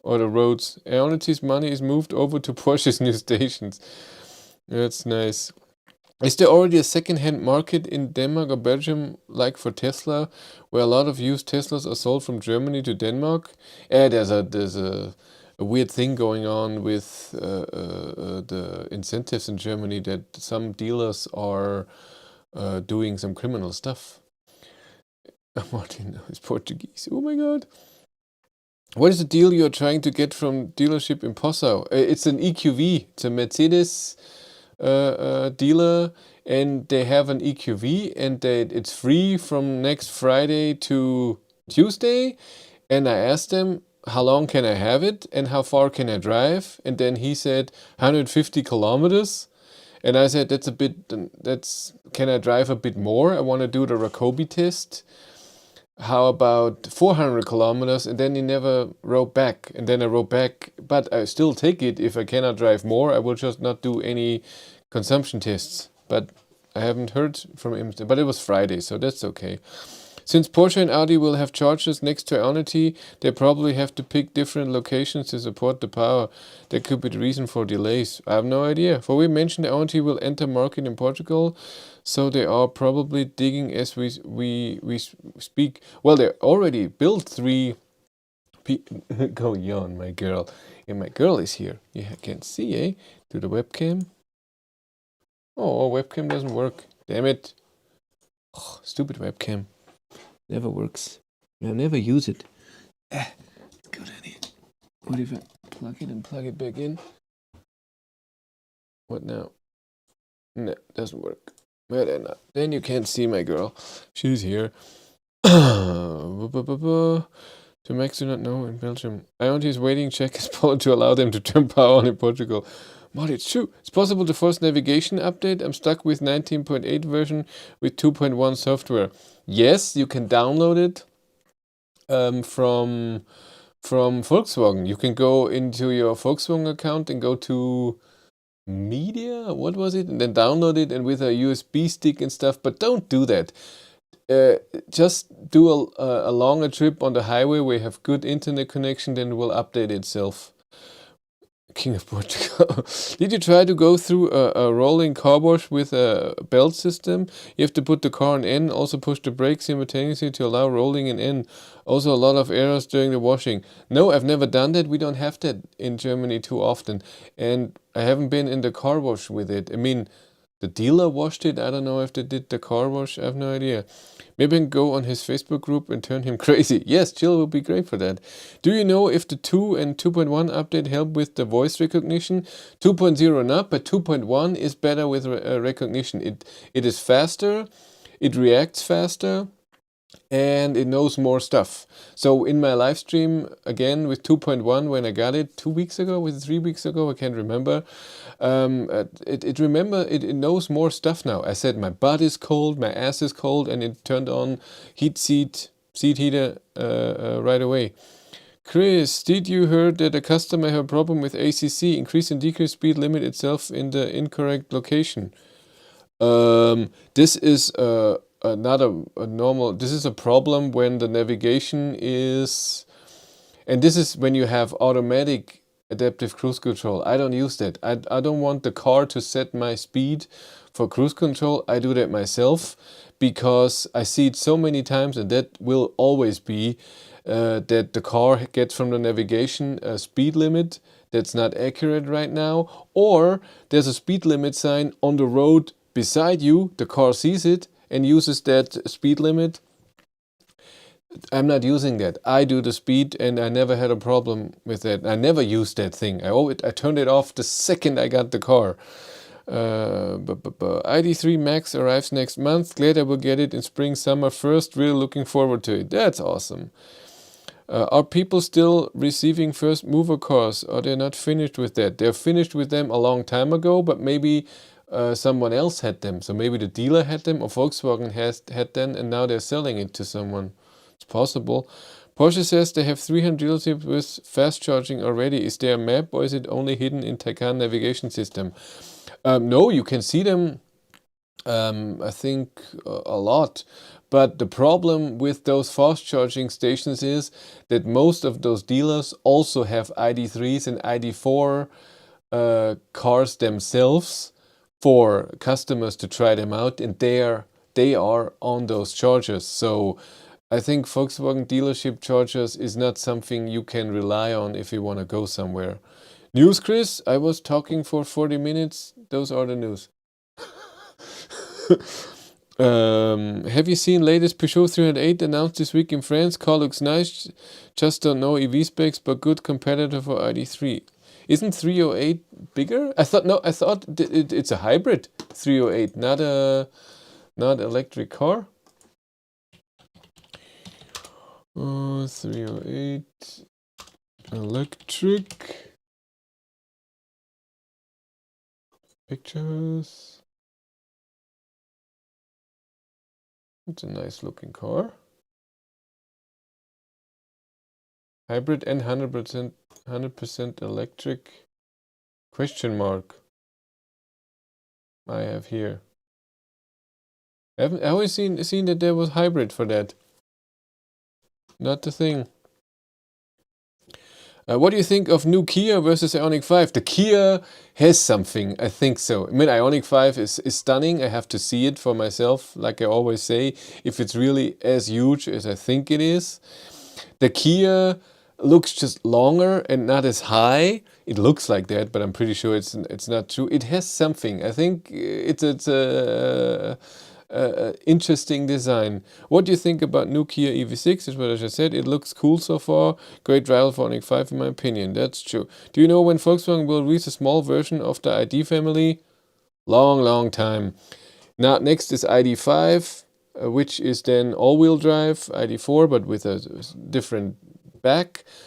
or the roads. Ionity's money is moved over to Porsche's new stations. That's nice. Is there already a second-hand market in Denmark or Belgium, like for Tesla, where a lot of used Teslas are sold from Germany to Denmark? Yeah, there's a weird thing going on with the incentives in Germany, that some dealers are doing some criminal stuff. Martin is Portuguese. Oh my god. What is the deal you're trying to get from dealership in Passau? It's an EQV. It's a Mercedes dealer, and they have an EQV, and it's free from next Friday to Tuesday. And I asked them, how long can I have it and how far can I drive? And then he said 150 kilometers. And I said, that's a bit, can I drive a bit more? I want to do the Rakobi test. How about 400 kilometers? And then he never wrote back. And then I wrote back, but I still take it. If I cannot drive more, I will just not do any consumption tests. But I haven't heard from him. But it was Friday, so that's okay. Since Porsche and Audi will have chargers next to Ionity, they probably have to pick different locations to support the power. That could be the reason for delays. I have no idea. For we mentioned Ionity will enter market in Portugal, so they are probably digging as we speak. Well, they already built 3. Go yawn, my girl. And my girl is here. You can't see, eh? To the webcam. Oh, webcam doesn't work. Damn it. Oh, stupid webcam. Never works. I never use it. Good idea. What if I plug it and plug it back in? What now? No, doesn't work. Well, then, then you can't see my girl. She's here. To Max do not know in Belgium. Ionity is waiting check his power to allow them to turn power on in Portugal. But it's true. It's possible to force navigation update. I'm stuck with 19.8 version with 2.1 software. Yes, you can download it from Volkswagen. You can go into your Volkswagen account and go to media, what was it? And then download it, and with a USB stick and stuff. But don't do that. Just do a longer trip on the highway where you have good internet connection, then it will update itself. King of Portugal. Did you try to go through a rolling car wash with a belt system? You have to put the car on N, also push the brakes simultaneously to allow rolling in N. Also a lot of errors during the washing. No, I've never done that. We don't have that in Germany too often. And I haven't been in the car wash with it. I mean, the dealer washed it. I don't know if they did the car wash. I have no idea. Maybe I can go on his Facebook group and turn him crazy. Yes, Jill will be great for that. Do you know if the 2 and 2.1 update help with the voice recognition? 2.0 not, but 2.1 is better with recognition. It is faster, it reacts faster, and it knows more stuff. So in my live stream, again with 2.1, when I got it 2 weeks ago, was it 3 weeks ago? I can't remember. It knows more stuff now. I said my butt is cold, my ass is cold, and it turned on seat heater right away. Chris, did you heard that a customer had a problem with ACC, increase and decrease speed limit itself in the incorrect location? This is not a normal. This is a problem when the navigation is, and this is when you have automatic adaptive cruise control. I don't use that. I don't want the car to set my speed for cruise control. I do that myself because I see it so many times, and that will always be that the car gets from the navigation a speed limit that's not accurate right now, or there's a speed limit sign on the road beside you, the car sees it and uses that speed limit. I'm not using that. I do the speed, and I never had a problem with that. I never used that thing. I turned it off the second I got the car. ID.3 Max arrives next month. Glad I will get it in spring, summer first. Really looking forward to it. That's awesome. Are people still receiving first mover cars, or they're not finished with that? They're finished with them a long time ago, but maybe someone else had them. So maybe the dealer had them, or Volkswagen had them, and now they're selling it to someone. It's possible. Porsche says they have 300 dealerships with fast charging already. Is there a map, or is it only hidden in Taycan navigation system? No, you can see them, I think, a lot. But the problem with those fast charging stations is that most of those dealers also have ID.3s and ID.4 cars themselves for customers to try them out, and they are on those chargers. So I think Volkswagen dealership chargers is not something you can rely on if you want to go somewhere. News, Chris? I was talking for 40 minutes. Those are the news. Have you seen latest Peugeot 308 announced this week in France? Car looks nice, just don't know EV specs, but good competitor for ID.3. Isn't 308 bigger? I thought it's a hybrid 308, not electric car. 308 electric. Pictures. It's a nice looking car. Hybrid and 100% electric. Question mark. I have here. I always seen that there was hybrid for that. Not the thing. What do you think of new Kia versus Ioniq 5? The Kia has something, I think so. I mean, Ioniq 5 is stunning. I have to see it for myself, like I always say, if it's really as huge as I think it is. The Kia looks just longer and not as high. It looks like that, but I'm pretty sure it's not true. It has something. I think it's a interesting design. What do you think about new Kia EV6? Is what I just said. It looks cool so far. Great rival for Ioniq 5 in my opinion. That's true. Do you know when Volkswagen will release a small version of the ID family? Long time. Now next is ID.5, which is then all-wheel drive. ID.4, but with a different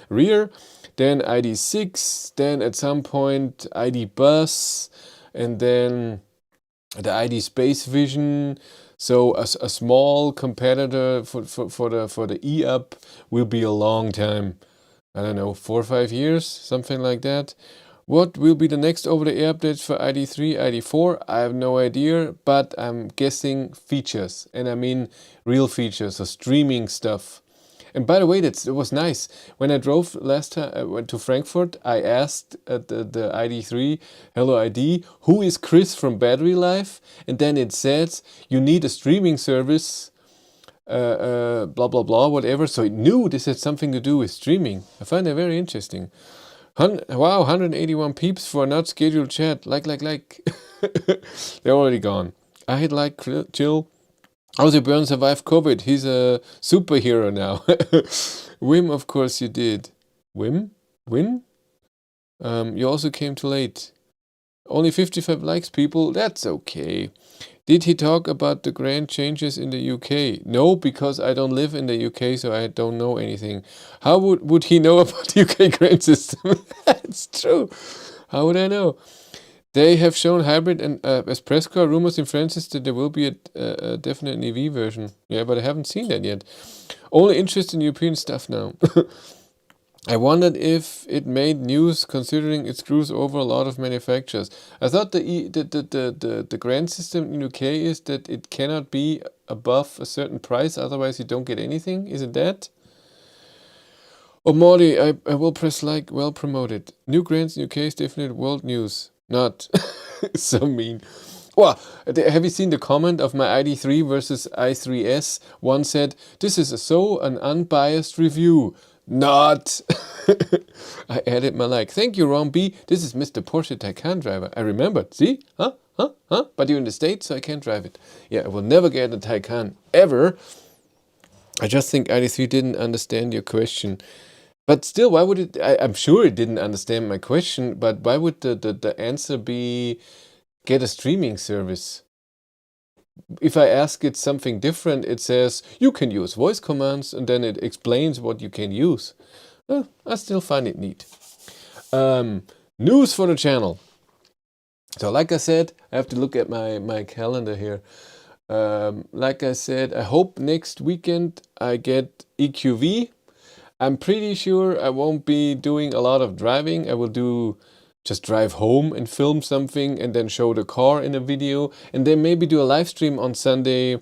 rear. Then ID.6. Then at some point ID Bus, and then the ID Space Vision. So a small competitor for the e-up will be a long time. I don't know, 4 or 5 years, something like that. What will be the next over-the-air updates for ID.3, ID.4? I have no idea, but I'm guessing features, and I mean real features, so streaming stuff. And by the way, it was nice. When I drove last time, I went to Frankfurt, I asked the ID.3, hello ID, who is Chris from Battery Life? And then it says, you need a streaming service, blah, blah, blah, whatever. So it knew this had something to do with streaming. I find that very interesting. Wow, 181 peeps for a not scheduled chat. Like. They're already gone. I had like chill. Ozzy Byrne survived COVID. He's a superhero now. Wim, of course you did. Win? You also came too late. Only 55 likes, people. That's okay. Did he talk about the grand changes in the UK? No, because I don't live in the UK, so I don't know anything. How would he know about the UK grant system? That's true. How would I know? They have shown hybrid and as press car. Rumors in France is that there will be a definite EV version. Yeah, but I haven't seen that yet. Only interest in European stuff now. I wondered if it made news considering it screws over a lot of manufacturers. I thought the grant system in UK is that it cannot be above a certain price, otherwise you don't get anything. Is it that? Oh, Morty, I will press like. Well promoted. New grants in UK is definitely world news. Not so mean. Well, have you seen the comment of my Id.3 versus i3s? One said, "This is an unbiased review." Not. I added my like. "Thank you, Ron B. This is Mr. Porsche Taycan driver." I remembered. See? Huh? But you're in the States, so I can't drive it. Yeah, I will never get a Taycan. Ever. I just think Id.3 didn't understand your question. But still, why would it... I'm sure it didn't understand my question, but why would the answer be get a streaming service? If I ask it something different, it says you can use voice commands, and then it explains what you can use. Well, I still find it neat. News for the channel. So like I said, I have to look at my calendar here. Like I said, I hope next weekend I get EQV. I'm pretty sure I won't be doing a lot of driving. I will just drive home and film something and then show the car in a video, and then maybe do a live stream on Sunday.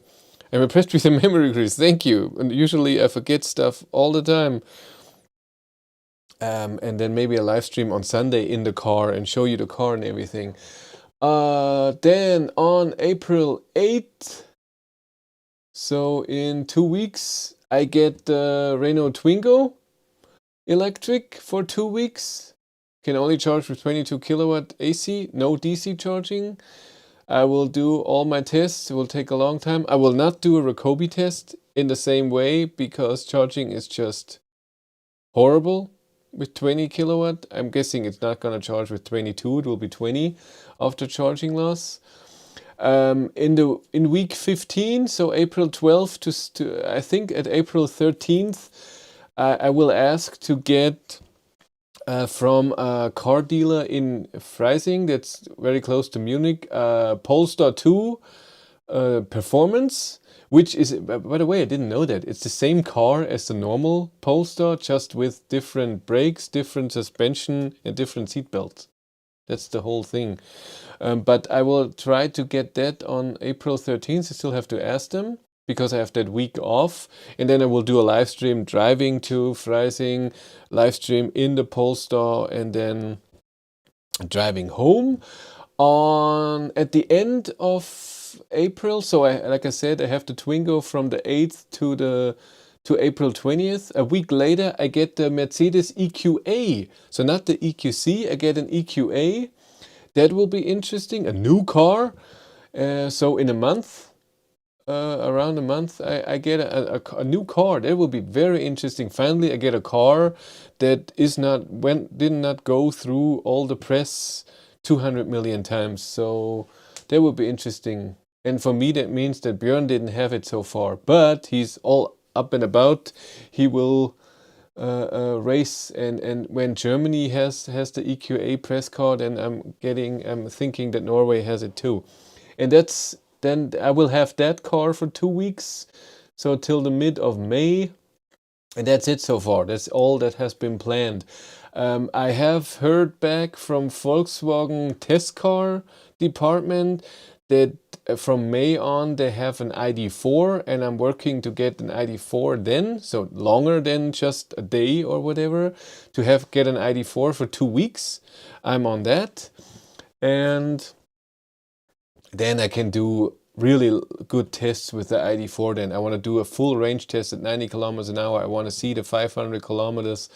I'm impressed with the memory increase. Thank you. And usually I forget stuff all the time. And then maybe a live stream on Sunday in the car and show you the car and everything. Then on April 8th, so in 2 weeks, I get the Renault Twingo electric for 2 weeks. Can only charge with 22 kilowatt AC, no DC charging. I will do all my tests. It will take a long time. I will not do a Ryokobi test in the same way because charging is just horrible with 20 kilowatt. I'm guessing it's not going to charge with 22. It will be 20 after charging loss. In week 15, so April 12th to I think at April 13th, I will ask to get from a car dealer in Freising that's very close to Munich, Polestar 2 Performance, which is, by the way, I didn't know that. It's the same car as the normal Polestar, just with different brakes, different suspension, and different seat belts. That's the whole thing. But I will try to get that on April 13th. I still have to ask them because I have that week off. And then I will do a live stream driving to Freising, live stream in the Polestar, and then driving home at the end of April. So like I said, I have the Twingo from the 8th to April 20th. A week later, I get the Mercedes EQA. So not the EQC, I get an EQA. That will be interesting. A new car. So in a month, around a month, I get a new car. That will be very interesting. Finally, I get a car that did not go through all the press 200 million times. So that will be interesting. And for me, that means that Björn didn't have it so far. But he's all up and about. He will race, and when Germany has the EQA press car, then I'm thinking that Norway has it too. And then I will have that car for 2 weeks, so till the mid of May. And that's it so far. That's all that has been planned. I have heard back from Volkswagen test car department that from May on they have an ID.4, and I'm working to get an ID.4 then, so longer than just a day or whatever, to get an ID.4 for 2 weeks. I'm on that, and then I can do really good tests with the ID.4. Then I want to do a full range test at 90 kilometers an hour. I want to see the 500 kilometers.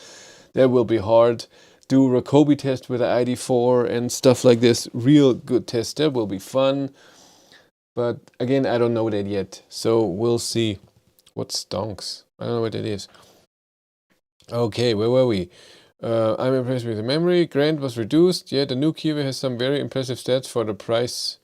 That will be hard. Do Ryokobi test with the ID.4 and stuff like this. Real good test. That will be fun. But again, I don't know that yet. So we'll see. What stonks? I don't know what that is. Okay, where were we? I'm impressed with the memory. Grant was reduced. Yeah, the new Kiwi has some very impressive stats for the price.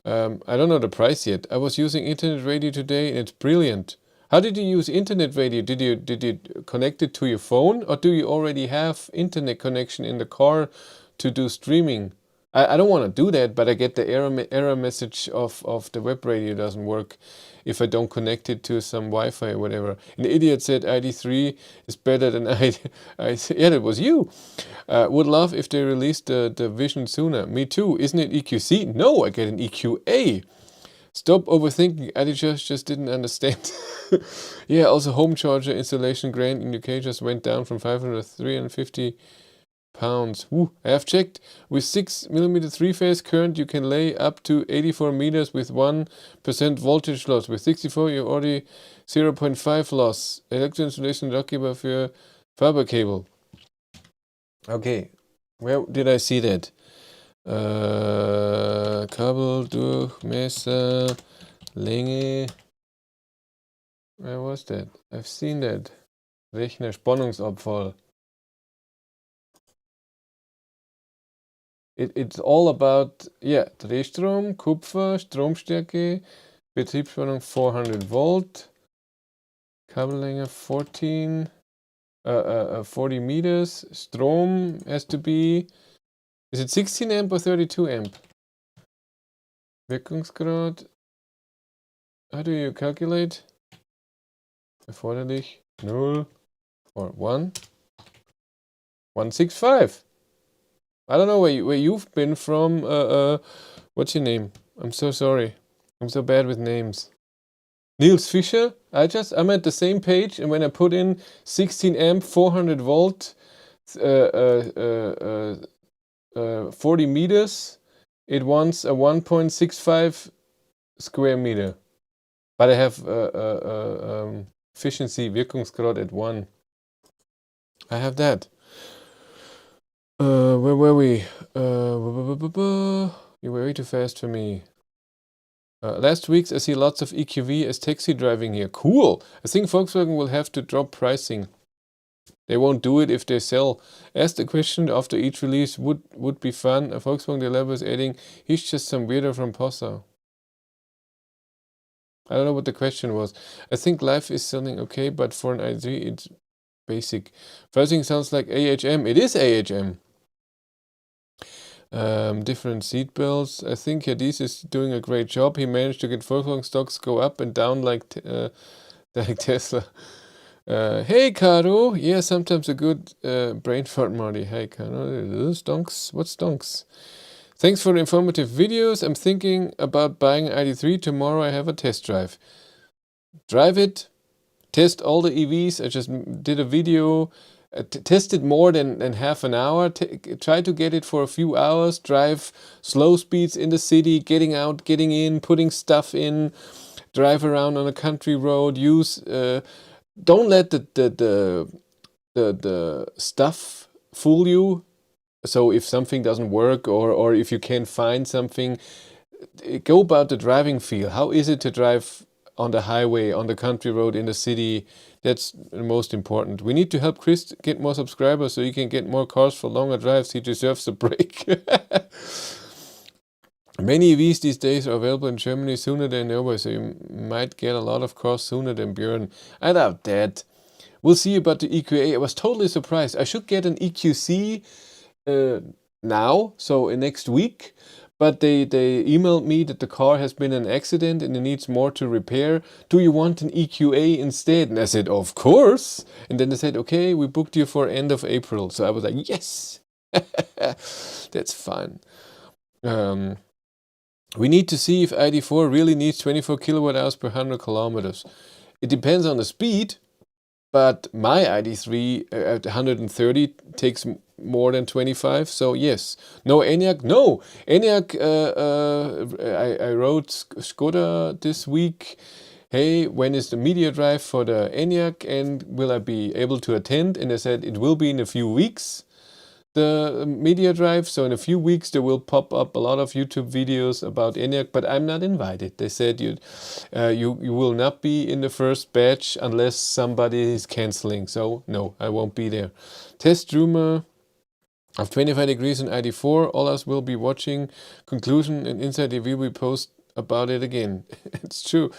I don't know the price yet. I was using internet radio today and it's brilliant. How did you use internet radio? Did you connect it to your phone, or do you already have internet connection in the car to do streaming? I don't want to do that, but I get the error message of the web radio doesn't work if I don't connect it to some Wi-Fi or whatever. An idiot said Id.3 is better than yeah, that was you. Would love if they released the Vision sooner. Me too. Isn't it EQC? No, I get an EQA. Stop overthinking. I just didn't understand. Yeah, also home charger installation Grand in UK just went down from 500 to 350. pounds. Ooh, I have checked. With 6mm 3-phase current, you can lay up to 84 meters with 1% voltage loss. With 64, you already 0.5 loss. Electro installation Rockkeeper für Fabercable. Okay, where did I see that? Kabel, Durchmesser, Länge. Where was that? I've seen that. Rechner Spannungsabfall. It's all about, yeah, Drehstrom, Kupfer, Stromstärke, Betriebsspannung 400 Volt, Kabellänge 40 meters, Strom has to be, is it 16 amp or 32 amp? Wirkungsgrad, how do you calculate? Erforderlich 0 or 1? 165. I don't know where you've been from. What's your name? I'm so sorry. I'm so bad with names. Niels Fischer. I'm at the same page, and when I put in 16 amp, 400 volt, 40 meters, it wants a 1.65 square meter. But I have efficiency, Wirkungsgrad at 1. I have that. Where were we? You were way too fast for me. Last week I see lots of EQV as taxi driving here. Cool! I think Volkswagen will have to drop pricing. They won't do it if they sell. Ask the question after each release would be fun. A Volkswagen developer is adding, he's just some weirdo from Passau. I don't know what the question was. I think life is selling okay, but for an ID3 it's basic. First thing sounds like AHM. It is AHM. Different seat belts. I think Hadis is doing a great job. He managed to get Volkswagen stocks go up and down like Tesla. Hey, Caro. Yeah, sometimes a good brain fart, Marty. Hey, Caro. Stonks? What stonks? Thanks for the informative videos. I'm thinking about buying ID3. Tomorrow I have a test drive. Drive it. Test all the EVs. I just did a video. Test it more than half an hour. Try to get it for a few hours. Drive slow speeds in the city. Getting out, getting in, putting stuff in. Drive around on a country road. Use... don't let the stuff fool you. So if something doesn't work or if you can't find something, go about the driving feel. How is it to drive on the highway, on the country road, in the city? That's the most important. We need to help Chris get more subscribers so he can get more cars for longer drives. He deserves a break. Many EVs these days are available in Germany sooner than Norway, so you might get a lot of cars sooner than Björn. I doubt that. We'll see about the EQA. I was totally surprised. I should get an EQC now, so next week. But they emailed me that the car has been in an accident and it needs more to repair. Do you want an EQA instead? And I said, of course. And then they said, okay, we booked you for end of April. So I was like, yes, that's fine. We need to see if ID4 really needs 24 kilowatt hours per 100 kilometers. It depends on the speed, but my ID3 at 130 takes more than 25, so yes. No Enyaq? No! Enyaq, I wrote Skoda this week. Hey, when is the media drive for the Enyaq and will I be able to attend? And they said it will be in a few weeks, the media drive. So in a few weeks there will pop up a lot of YouTube videos about Enyaq, but I'm not invited. They said you will not be in the first batch unless somebody is canceling. So no, I won't be there. Test rumor of 25 degrees in ID4. All us will be watching. Conclusion and inside the review we post about it again. It's true.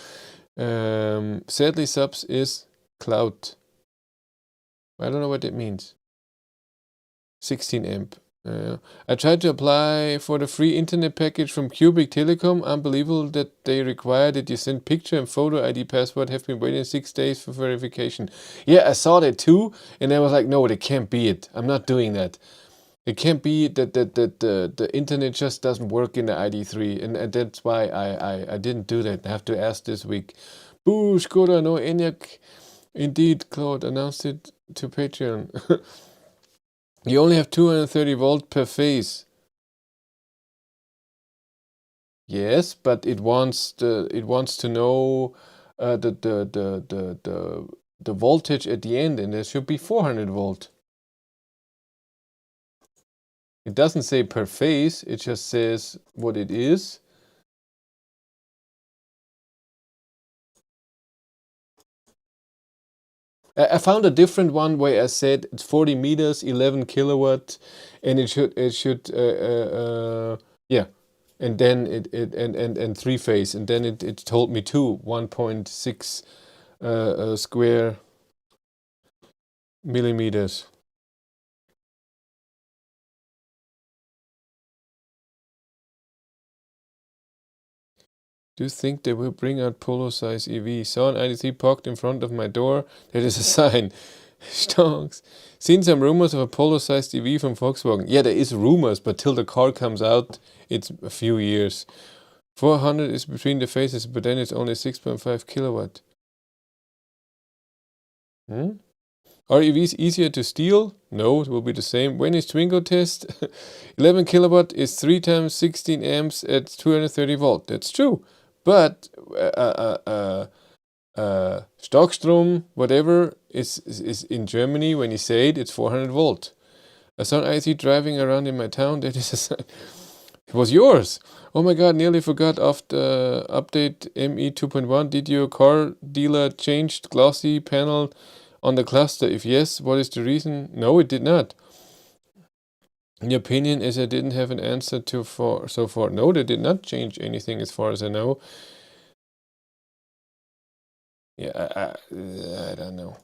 Sadly subs is cloud. I don't know what that means. 16 amp. I tried to apply for the free internet package from Cubic Telecom. Unbelievable that they require that you send picture and photo ID password. Have been waiting 6 days for verification. Yeah, I saw that too, and I was like, no, that can't be it. I'm not doing that. It can't be that the internet just doesn't work in the ID3, and that's why I didn't do that. I have to ask this week. Boo, Skoda, no Enyaq. Indeed, Claude announced it to Patreon. You only have 230 volt per phase. Yes, but it wants to know the voltage at the end, and there should be 400 volt. It doesn't say per phase, it just says what it is. I found a different one where I said it's 40 meters, 11 kilowatt, and it should yeah, and then and three phase, and then it told me 1.6 square millimeters. Do you think they will bring out Polo size EV? Saw an Id.3 parked in front of my door. That is a sign. Stonks. Seen some rumors of a Polo sized EV from Volkswagen. Yeah, there is rumors, but till the car comes out, it's a few years. 400 is between the phases, but then it's only 6.5 kilowatt. Are EVs easier to steal? No, it will be the same. When is Twingo test? 11 kilowatt is 3 times 16 amps at 230 volt. That's true. But Stockstrom, whatever, is in Germany. When you say it, it's 400 volt. I saw an IC driving around in my town. That is a sign. It was yours. Oh my god, nearly forgot after update ME 2.1. Did your car dealer changed glossy panel on the cluster? If yes, what is the reason? No, it did not. In your opinion, as I didn't have an answer to so far. No, they did not change anything as far as I know. Yeah, I don't know.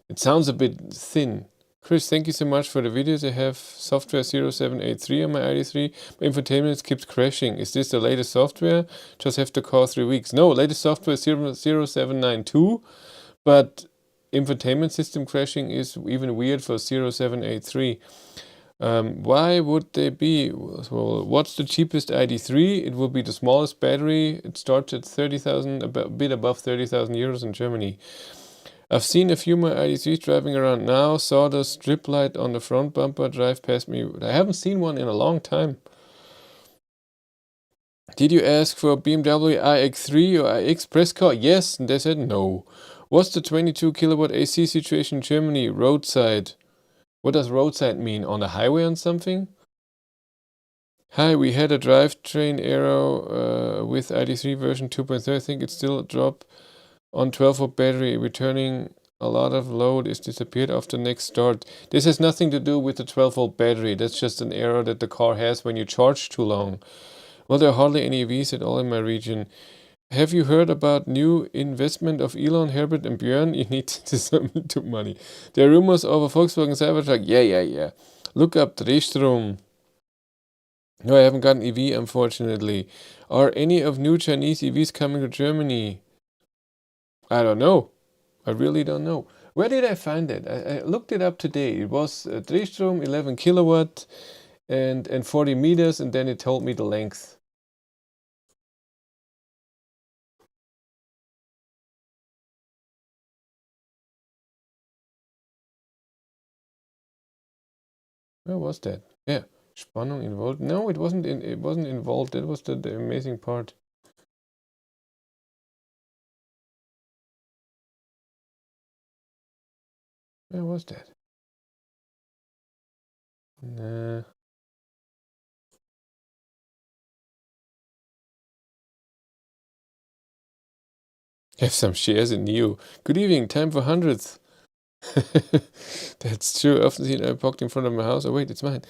It sounds a bit thin. Chris, thank you so much for the videos. I have software 0783 on my Id.3. My Infotainment keeps crashing. Is this the latest software? Just have to call 3 weeks. No, latest software is 0792, but infotainment system crashing is even weird for 0783. Why would they be? Well, what's the cheapest Id.3? It will be the smallest battery. It starts at 30,000, a bit above 30,000 euros in Germany. I've seen a few more Id.3s driving around now. Saw the strip light on the front bumper drive past me. I haven't seen one in a long time. Did you ask for a BMW iX3 or iX press car? Yes, and they said no. What's the 22 kilowatt AC situation in Germany? Roadside. What does roadside mean? On the highway on something? Hi, we had a drivetrain error with Id.3 version 2.3. I think it's still a drop on 12 volt battery. Returning a lot of load is disappeared after next start. This has nothing to do with the 12 volt battery. That's just an error that the car has when you charge too long. Well, there are hardly any EVs at all in my region. Have you heard about new investment of Elon, Herbert and Björn? You need to submit to money. There are rumors of a Volkswagen Cybertruck. Yeah. Look up Drehstrom. No, I haven't got an EV, unfortunately. Are any of new Chinese EVs coming to Germany? I don't know. I really don't know. Where did I find it? I looked it up today. It was Drehstrom, 11 kilowatt and 40 meters, and then it told me the length. Where was that? Yeah, Spannung in Volt. No, it wasn't in Volt. That was the amazing part. Where was that? Nah. Have some shares in you. Good evening. Time for hundredth. That's true. Often seen I parked in front of my house. Oh wait, it's mine.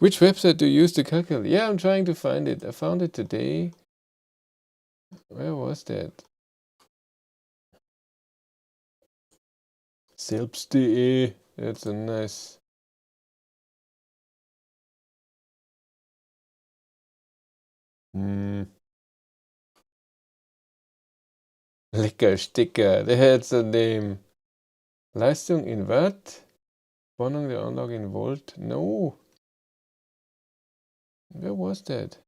Which website do you use to calculate? Yeah, I'm trying to find it. I found it today. Where was that? Selbst.de. That's a nice. Lecker Sticker. That's a name. Leistung in Watt? Spannung der Anlage in Volt? No. Where was that?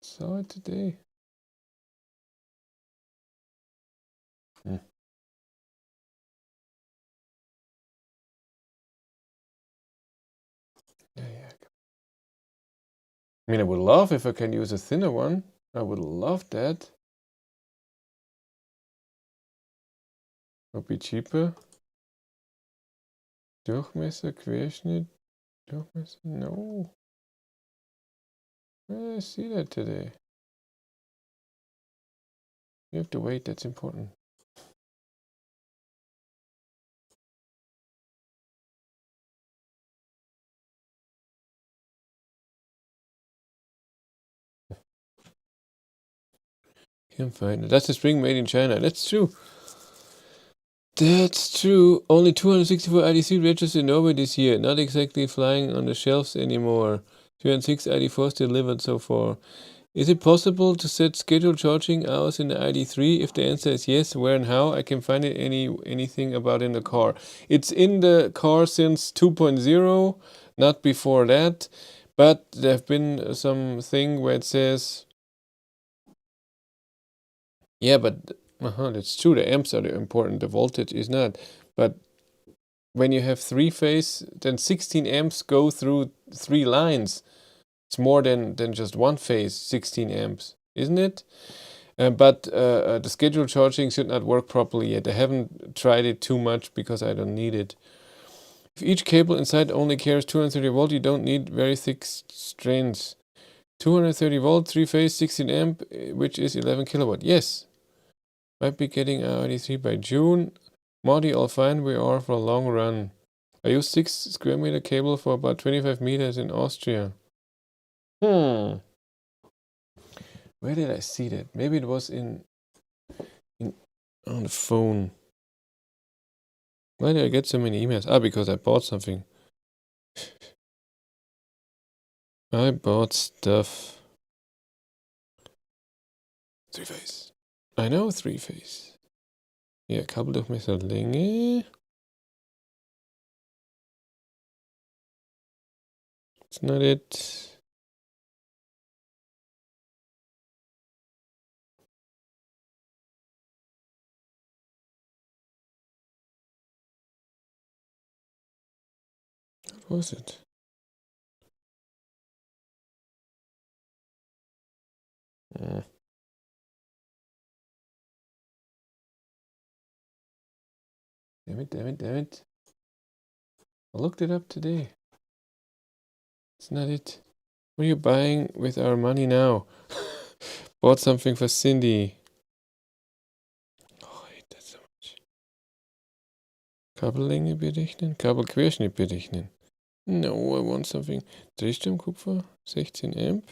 Saw it today. I mean, I would love if I can use a thinner one. I would love that. Would be cheaper. Durchmesser, Querschnitt, Durchmesser, no. Where did I see that today? You have to wait, that's important. Can't find it. That's a spring made in China. That's true. That's true. Only 264 ID3 registered in Norway this year. Not exactly flying on the shelves anymore. 206 ID4s delivered so far. Is it possible to set scheduled charging hours in the ID3? If the answer is yes, where and how? I can find it anything about in the car. It's in the car since 2.0, not before that. But there have been some thing where it says, yeah, but that's true. The amps are important. The voltage is not. But when you have three-phase, then 16 amps go through 3 lines. It's more than just one phase, 16 amps, isn't it? But the scheduled charging should not work properly yet. I haven't tried it too much because I don't need it. If each cable inside only carries 230 volt, you don't need very thick strands. 230 volt, 3-phase, 16 amp, which is 11 kilowatt. Yes. Might be getting ID3 by June. Marty, all fine. We are for a long run. I used 6 square meter cable for about 25 meters in Austria. Where did I see that? Maybe it was in on the phone. Why did I get so many emails? Because I bought something. I bought stuff. 3-phase. I know 3-phase. Ja, Kabeldurchmesserlänge. It's not it. What was it? Damn it. I looked it up today. It's not it. What are you buying with our money now? Bought something for Cindy. Oh, I hate that so much. Kabellänge berechnen? Kabelquerschnitt berechnen. No, I want something. Drehstromkupfer, 16 amp.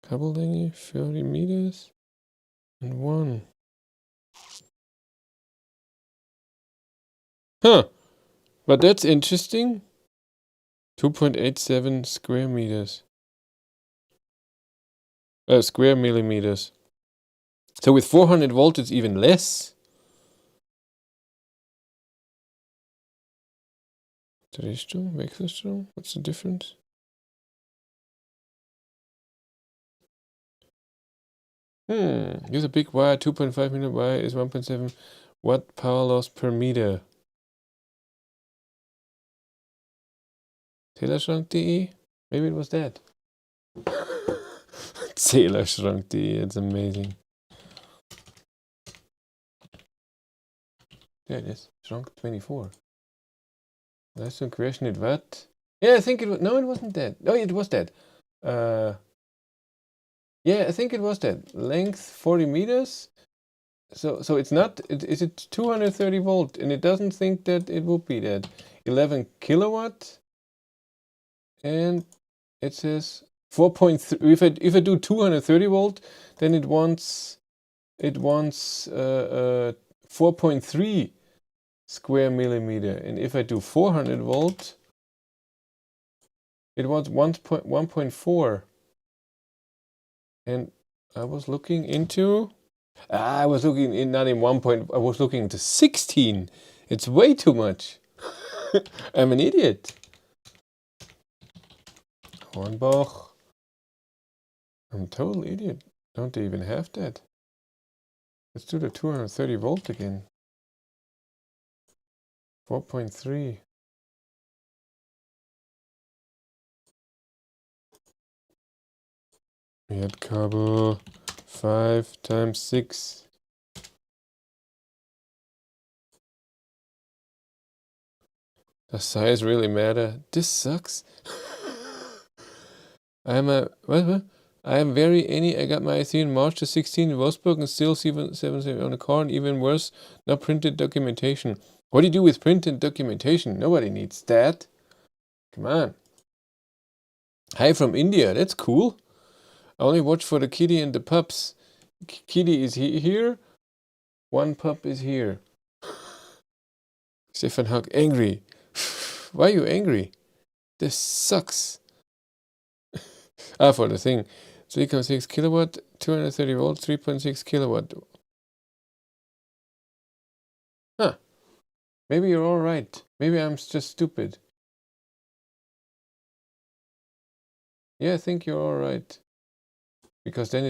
Kabellänge, 30 meters. And 1. Huh. But that's interesting. 2.87 square meters. Square millimeters. So with 400 volt, it's even less. Drehstrom, Wechselstrom. What's the difference? Use a big wire. 2.5 meter wire is 1.7 watt power loss per meter. Zählerschrank.de? Maybe it was that. Zählerschrank.de, it's amazing. There it is. Schrank 24. Leistung Querschnitt Watt. Yeah, I think it was. No, it wasn't that. Oh, it was that. Yeah, I think it was that. Length 40 meters. So it's not. Is it 230 volt? And it doesn't think that it would be that. 11 kilowatt. And it says 4.3. If I do 230 volt, then it wants 4.3 square millimeter. And if I do 400 volt, it wants 1.4. And I was looking into. I was looking in not in 1. I was looking into 16. It's way too much. I'm an idiot. Hornbach. I'm a total idiot. Don't they even have that? Let's do the 230 volt again. 4.3. We had carbo 5 times 6. Does size really matter? This sucks. I am a what? I am very any. I got my IC in March the 16th in Wolfsburg and still 7 on the car, and even worse, no printed documentation. What do you do with printed documentation? Nobody needs that. Come on. Hi from India. That's cool. I only watch for the kitty and the pups. Kitty is here. One pup is here. Stefan Huck angry. Why are you angry? This sucks. For the thing. 3.6 kilowatt, 230 volts, 3.6 kilowatt. Huh. Maybe you're all right. Maybe I'm just stupid. Yeah, I think you're all right. Because then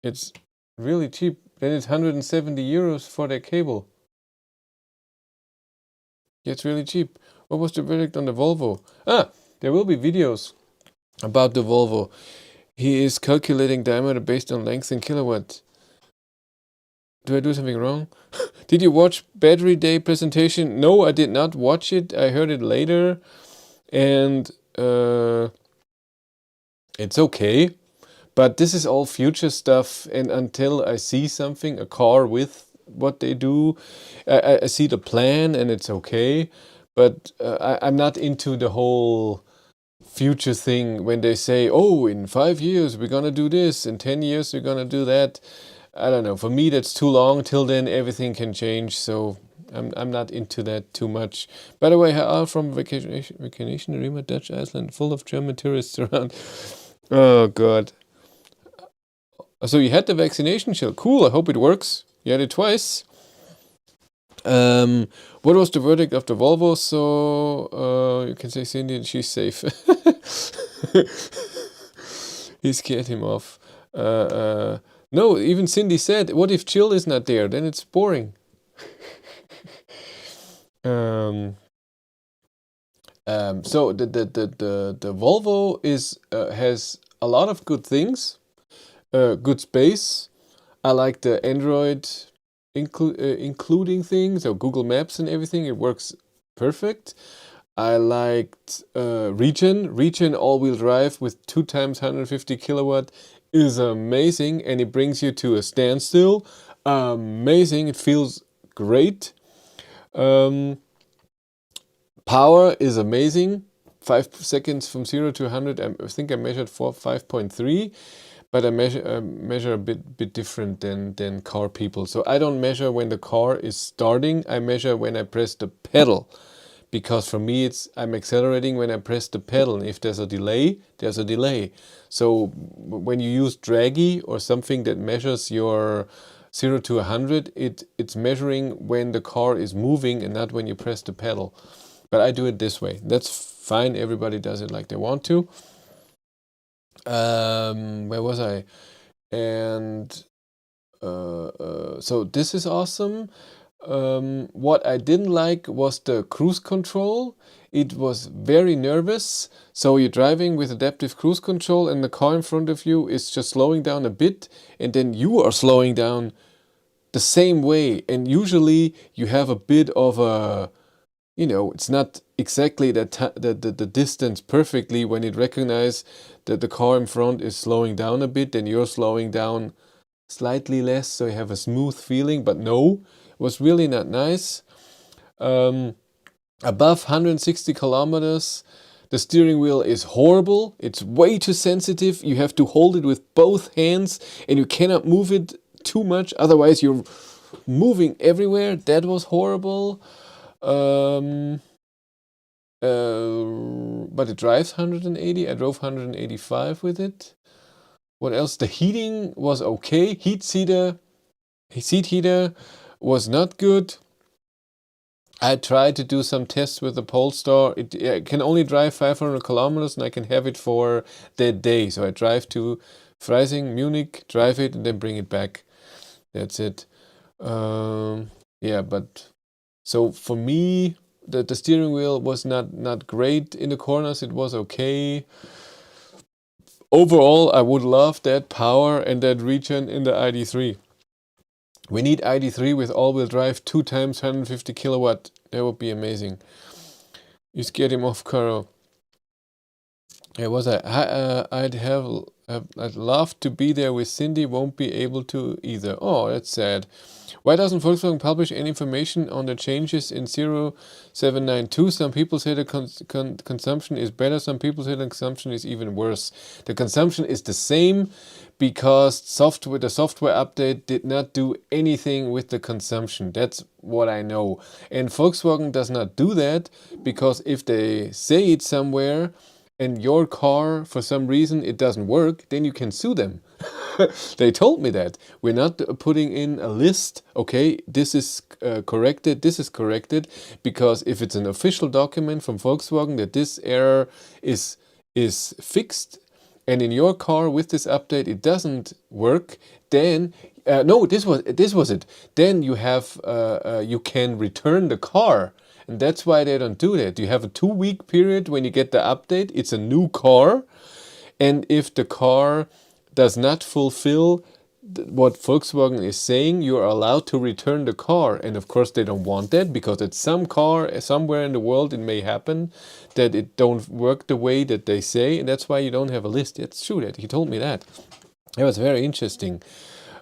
it's really cheap. Then it's 170 euros for their cable. Yeah, it's really cheap. What was the verdict on the Volvo? There will be videos about the Volvo. He is calculating diameter based on length in kilowatt. Do I do something wrong? Did you watch Battery Day presentation? No, I did not watch it. I heard it later. And it's okay. But this is all future stuff. And until I see something, a car with what they do, I see the plan and it's okay. But I'm not into the whole future thing when they say, oh, in 5 years we're gonna do this, in 10 years we're gonna do that. I don't know, for me that's too long. Till then everything can change, so I'm not into that too much. By the way, I are from vacation in remote Dutch Iceland, full of German tourists around. Oh god. So you had the vaccination shell. Cool, I hope it works. You had it twice. What was the verdict of the Volvo? So you can say Cindy and she's safe. He scared him off. No, even Cindy said, what if Jill is not there? Then it's boring. So the Volvo is has a lot of good things. Good space. I like the Android including things, so Google Maps and everything. It works perfect. I liked Regen all-wheel drive with 2 times 150 kilowatt is amazing, and it brings you to a standstill. Amazing, it feels great. Power is amazing. 5 seconds from 0 to 100. I think I measured 5.3. But I measure a bit different than car people. So I don't measure when the car is starting. I measure when I press the pedal, because for me I'm accelerating when I press the pedal. And if there's a delay, there's a delay. So when you use Draggy or something that measures your 0 to 100, it's measuring when the car is moving and not when you press the pedal. But I do it this way. That's fine. Everybody does it like they want to. Where was I? And so this is awesome. What I didn't like was the cruise control. It was very nervous. So you're driving with adaptive cruise control and the car in front of you is just slowing down a bit, and then you are slowing down the same way. And usually you have a bit of a, it's not exactly the distance perfectly. When it recognizes that the car in front is slowing down a bit, then you're slowing down slightly less, so you have a smooth feeling. But no, it was really not nice. Above 160 kilometers, the steering wheel is horrible. It's way too sensitive. You have to hold it with both hands and you cannot move it too much, otherwise you're moving everywhere. That was horrible. But it drives 180. I drove 185 with it. What else? The heating was okay. Seat heater was not good. I tried to do some tests with the Polestar. It can only drive 500 kilometers and I can have it for that day. So I drive to Freising, Munich, drive it and then bring it back. That's it. Yeah, but so for me, the steering wheel was not great in the corners. It was okay. Overall, I would love that power and that regen in the ID.3. We need ID.3 with all-wheel drive 2 times 150 kilowatt. That would be amazing. You scared him off, Caro. Yeah, was I? I'd love to be there with Cindy. Won't be able to either. Oh, that's sad. Why doesn't Volkswagen publish any information on the changes in 0792? Some people say the consumption is better. Some people say the consumption is even worse. The consumption is the same because the software update did not do anything with the consumption. That's what I know. And Volkswagen does not do that because if they say it somewhere and your car, for some reason, it doesn't work, then you can sue them. They told me that. We're not putting in a list, okay, this is corrected, this is corrected, because if it's an official document from Volkswagen that this error is fixed, and in your car with this update it doesn't work, then no, this was it. Then you have you can return the car. And that's why they don't do that. You have a 2-week period when you get the update. It's a new car. And if the car does not fulfill what Volkswagen is saying, you are allowed to return the car. And of course they don't want that, because at some car somewhere in the world it may happen that it don't work the way that they say. And that's why you don't have a list. It's true that he told me that. It was very interesting.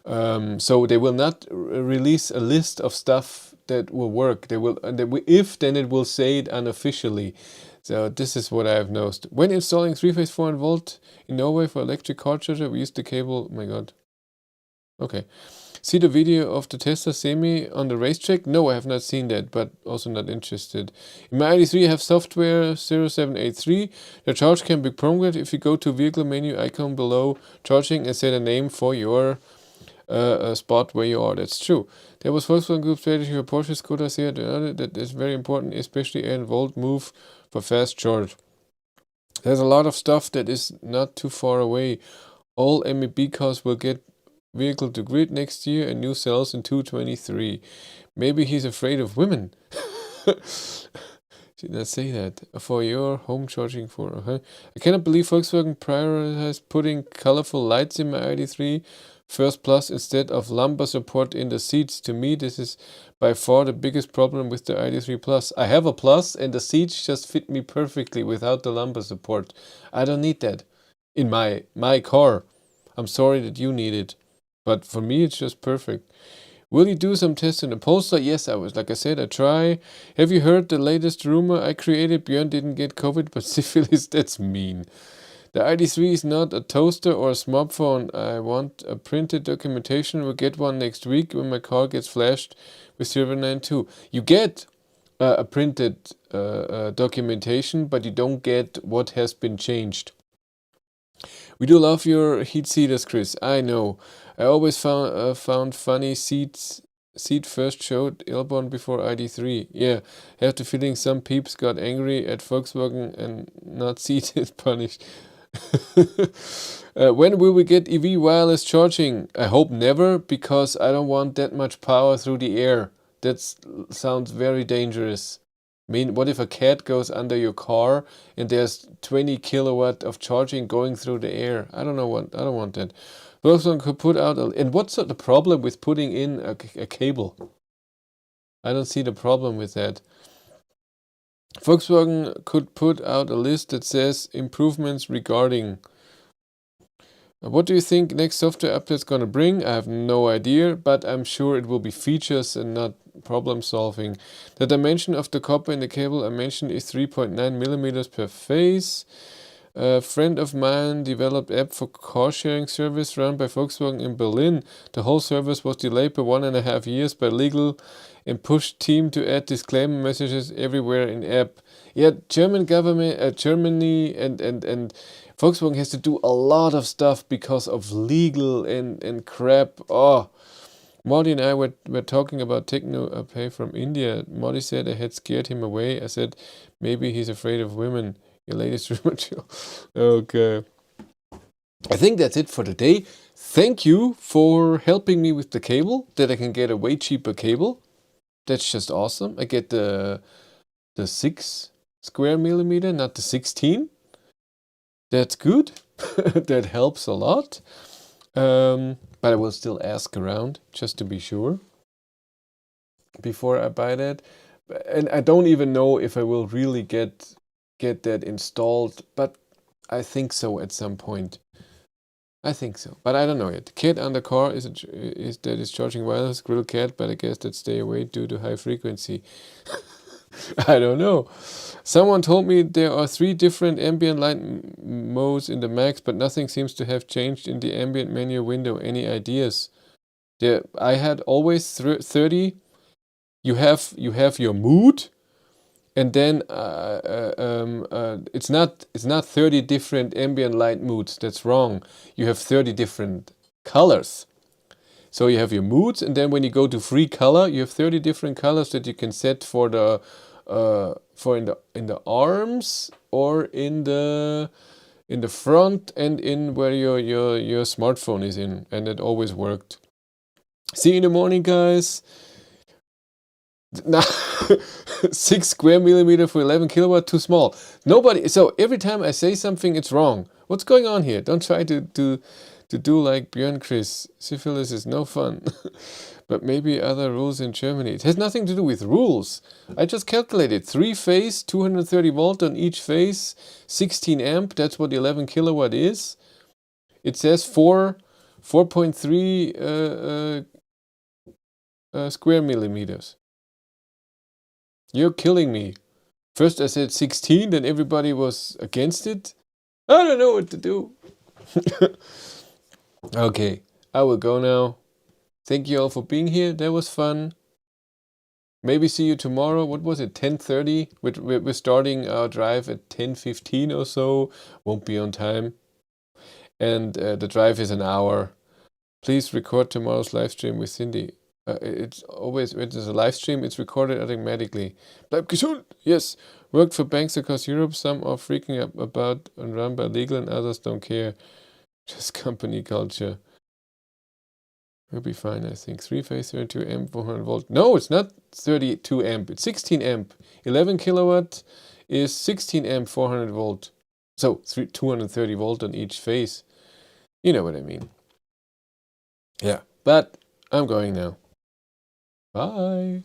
So they will not release a list of stuff that will work. They will, if, then it will say it unofficially. So this is what I have noticed. When installing 3-phase 400 volt in Norway for electric car charger, we use the cable. Oh my god. Okay. See the video of the Tesla Semi on the racetrack? No, I have not seen that, but also not interested. In my ID.3 I have software 0783. The charge can be programmed if you go to vehicle menu icon below charging and set a name for your spot where you are. That's true. There was Volkswagen Group strategy for Porsche, Skoda, Seat, that is very important, especially a volt move for fast charge. There's a lot of stuff that is not too far away. All MEB cars will get vehicle to grid next year and new cells in 2023. Maybe he's afraid of women. Did not say that. For your home charging for... I cannot believe Volkswagen prioritized putting colorful lights in my ID.3 First Plus instead of lumbar support in the seats. To me, this is by far the biggest problem with the ID.3 Plus. I have a Plus and the seats just fit me perfectly without the lumbar support. I don't need that in my car. I'm sorry that you need it, but for me it's just perfect. Will you do some tests in the Polestar? Yes, I was. Like I said, I try. Have you heard the latest rumor I created? Björn didn't get COVID, but syphilis, that's mean. The ID.3 is not a toaster or a smartphone. I want a printed documentation. We'll get one next week when my car gets flashed with 092. You get a printed documentation, but you don't get what has been changed. We do love your heat seaters, Chris. I know. I always found funny seat first showed Elborn before ID.3. Yeah, I have the feeling some peeps got angry at Volkswagen and not seated punished. When will we get EV wireless charging? I hope never, because I don't want that much power through the air. That sounds very dangerous. I mean, what if a cat goes under your car and there's 20 kilowatt of charging going through the air? I don't want that. Volkswagen could put out and what's the problem with putting in a cable? I don't see the problem with that. Volkswagen could put out a list that says improvements regarding. What do you think next software update is going to bring? I have no idea, but I'm sure it will be features and not problem solving. The dimension of the copper in the cable I mentioned is 3.9 millimeters per phase. A friend of mine developed app for car sharing service run by Volkswagen in Berlin. The whole service was delayed by 1.5 years by legal and pushed team to add disclaimer messages everywhere in app. Yeah, German government, Germany and Volkswagen has to do a lot of stuff because of legal and crap. Oh, Marty and I were talking about techno pay from India. Marty said I had scared him away. I said maybe he's afraid of women. Your latest rumor. Okay. I think that's it for today. Thank you for helping me with the cable, that I can get a way cheaper cable. That's just awesome. I get the 6 square millimeter, not the 16. That's good. that helps a lot. But I will still ask around just to be sure before I buy that. And I don't even know if I will really get that installed, but I think so at some point. I think so, but I don't know yet. Cat under car is charging wireless grill cat, but I guess that stay away due to high frequency. I don't know. Someone told me there are 3 different ambient light modes in the Max, but nothing seems to have changed in the ambient menu window. Any ideas? I had always 30. You have your mood, and then it's not 30 different ambient light moods. That's wrong. You have 30 different colors. So you have your moods, and then when you go to free color, you have 30 different colors that you can set for the in the arms or in the front and in where your smartphone is in, and it always worked. See you in the morning, guys. 6 square millimeter for 11 kilowatt, too small. Nobody. So every time I say something, it's wrong. What's going on here? Don't try to do like Björn Chris. Syphilis is no fun. But maybe other rules in Germany. It has nothing to do with rules. I just calculated 3-phase, 230 volt on each phase, 16 amp. That's what 11 kilowatt is. It says 4.3 square millimeters. You're killing me. First I said 16, then everybody was against it. I don't know what to do. Okay, I will go now. Thank you all for being here. That was fun. Maybe see you tomorrow. What was it? 10:30? We're starting our drive at 10:15 or so. Won't be on time. And the drive is an hour. Please record tomorrow's live stream with Cindy. It's always, when there's a live stream, it's recorded automatically. Bleib gesund! Yes. Worked for banks across Europe. Some are freaking out about and run by legal, and others don't care. Just company culture. We'll be fine, I think. 3-phase, 32 amp, 400 volt. No, it's not 32 amp. It's 16 amp. 11 kilowatt is 16 amp, 400 volt. So 230 volt on each phase. You know what I mean. Yeah, but I'm going now. Bye.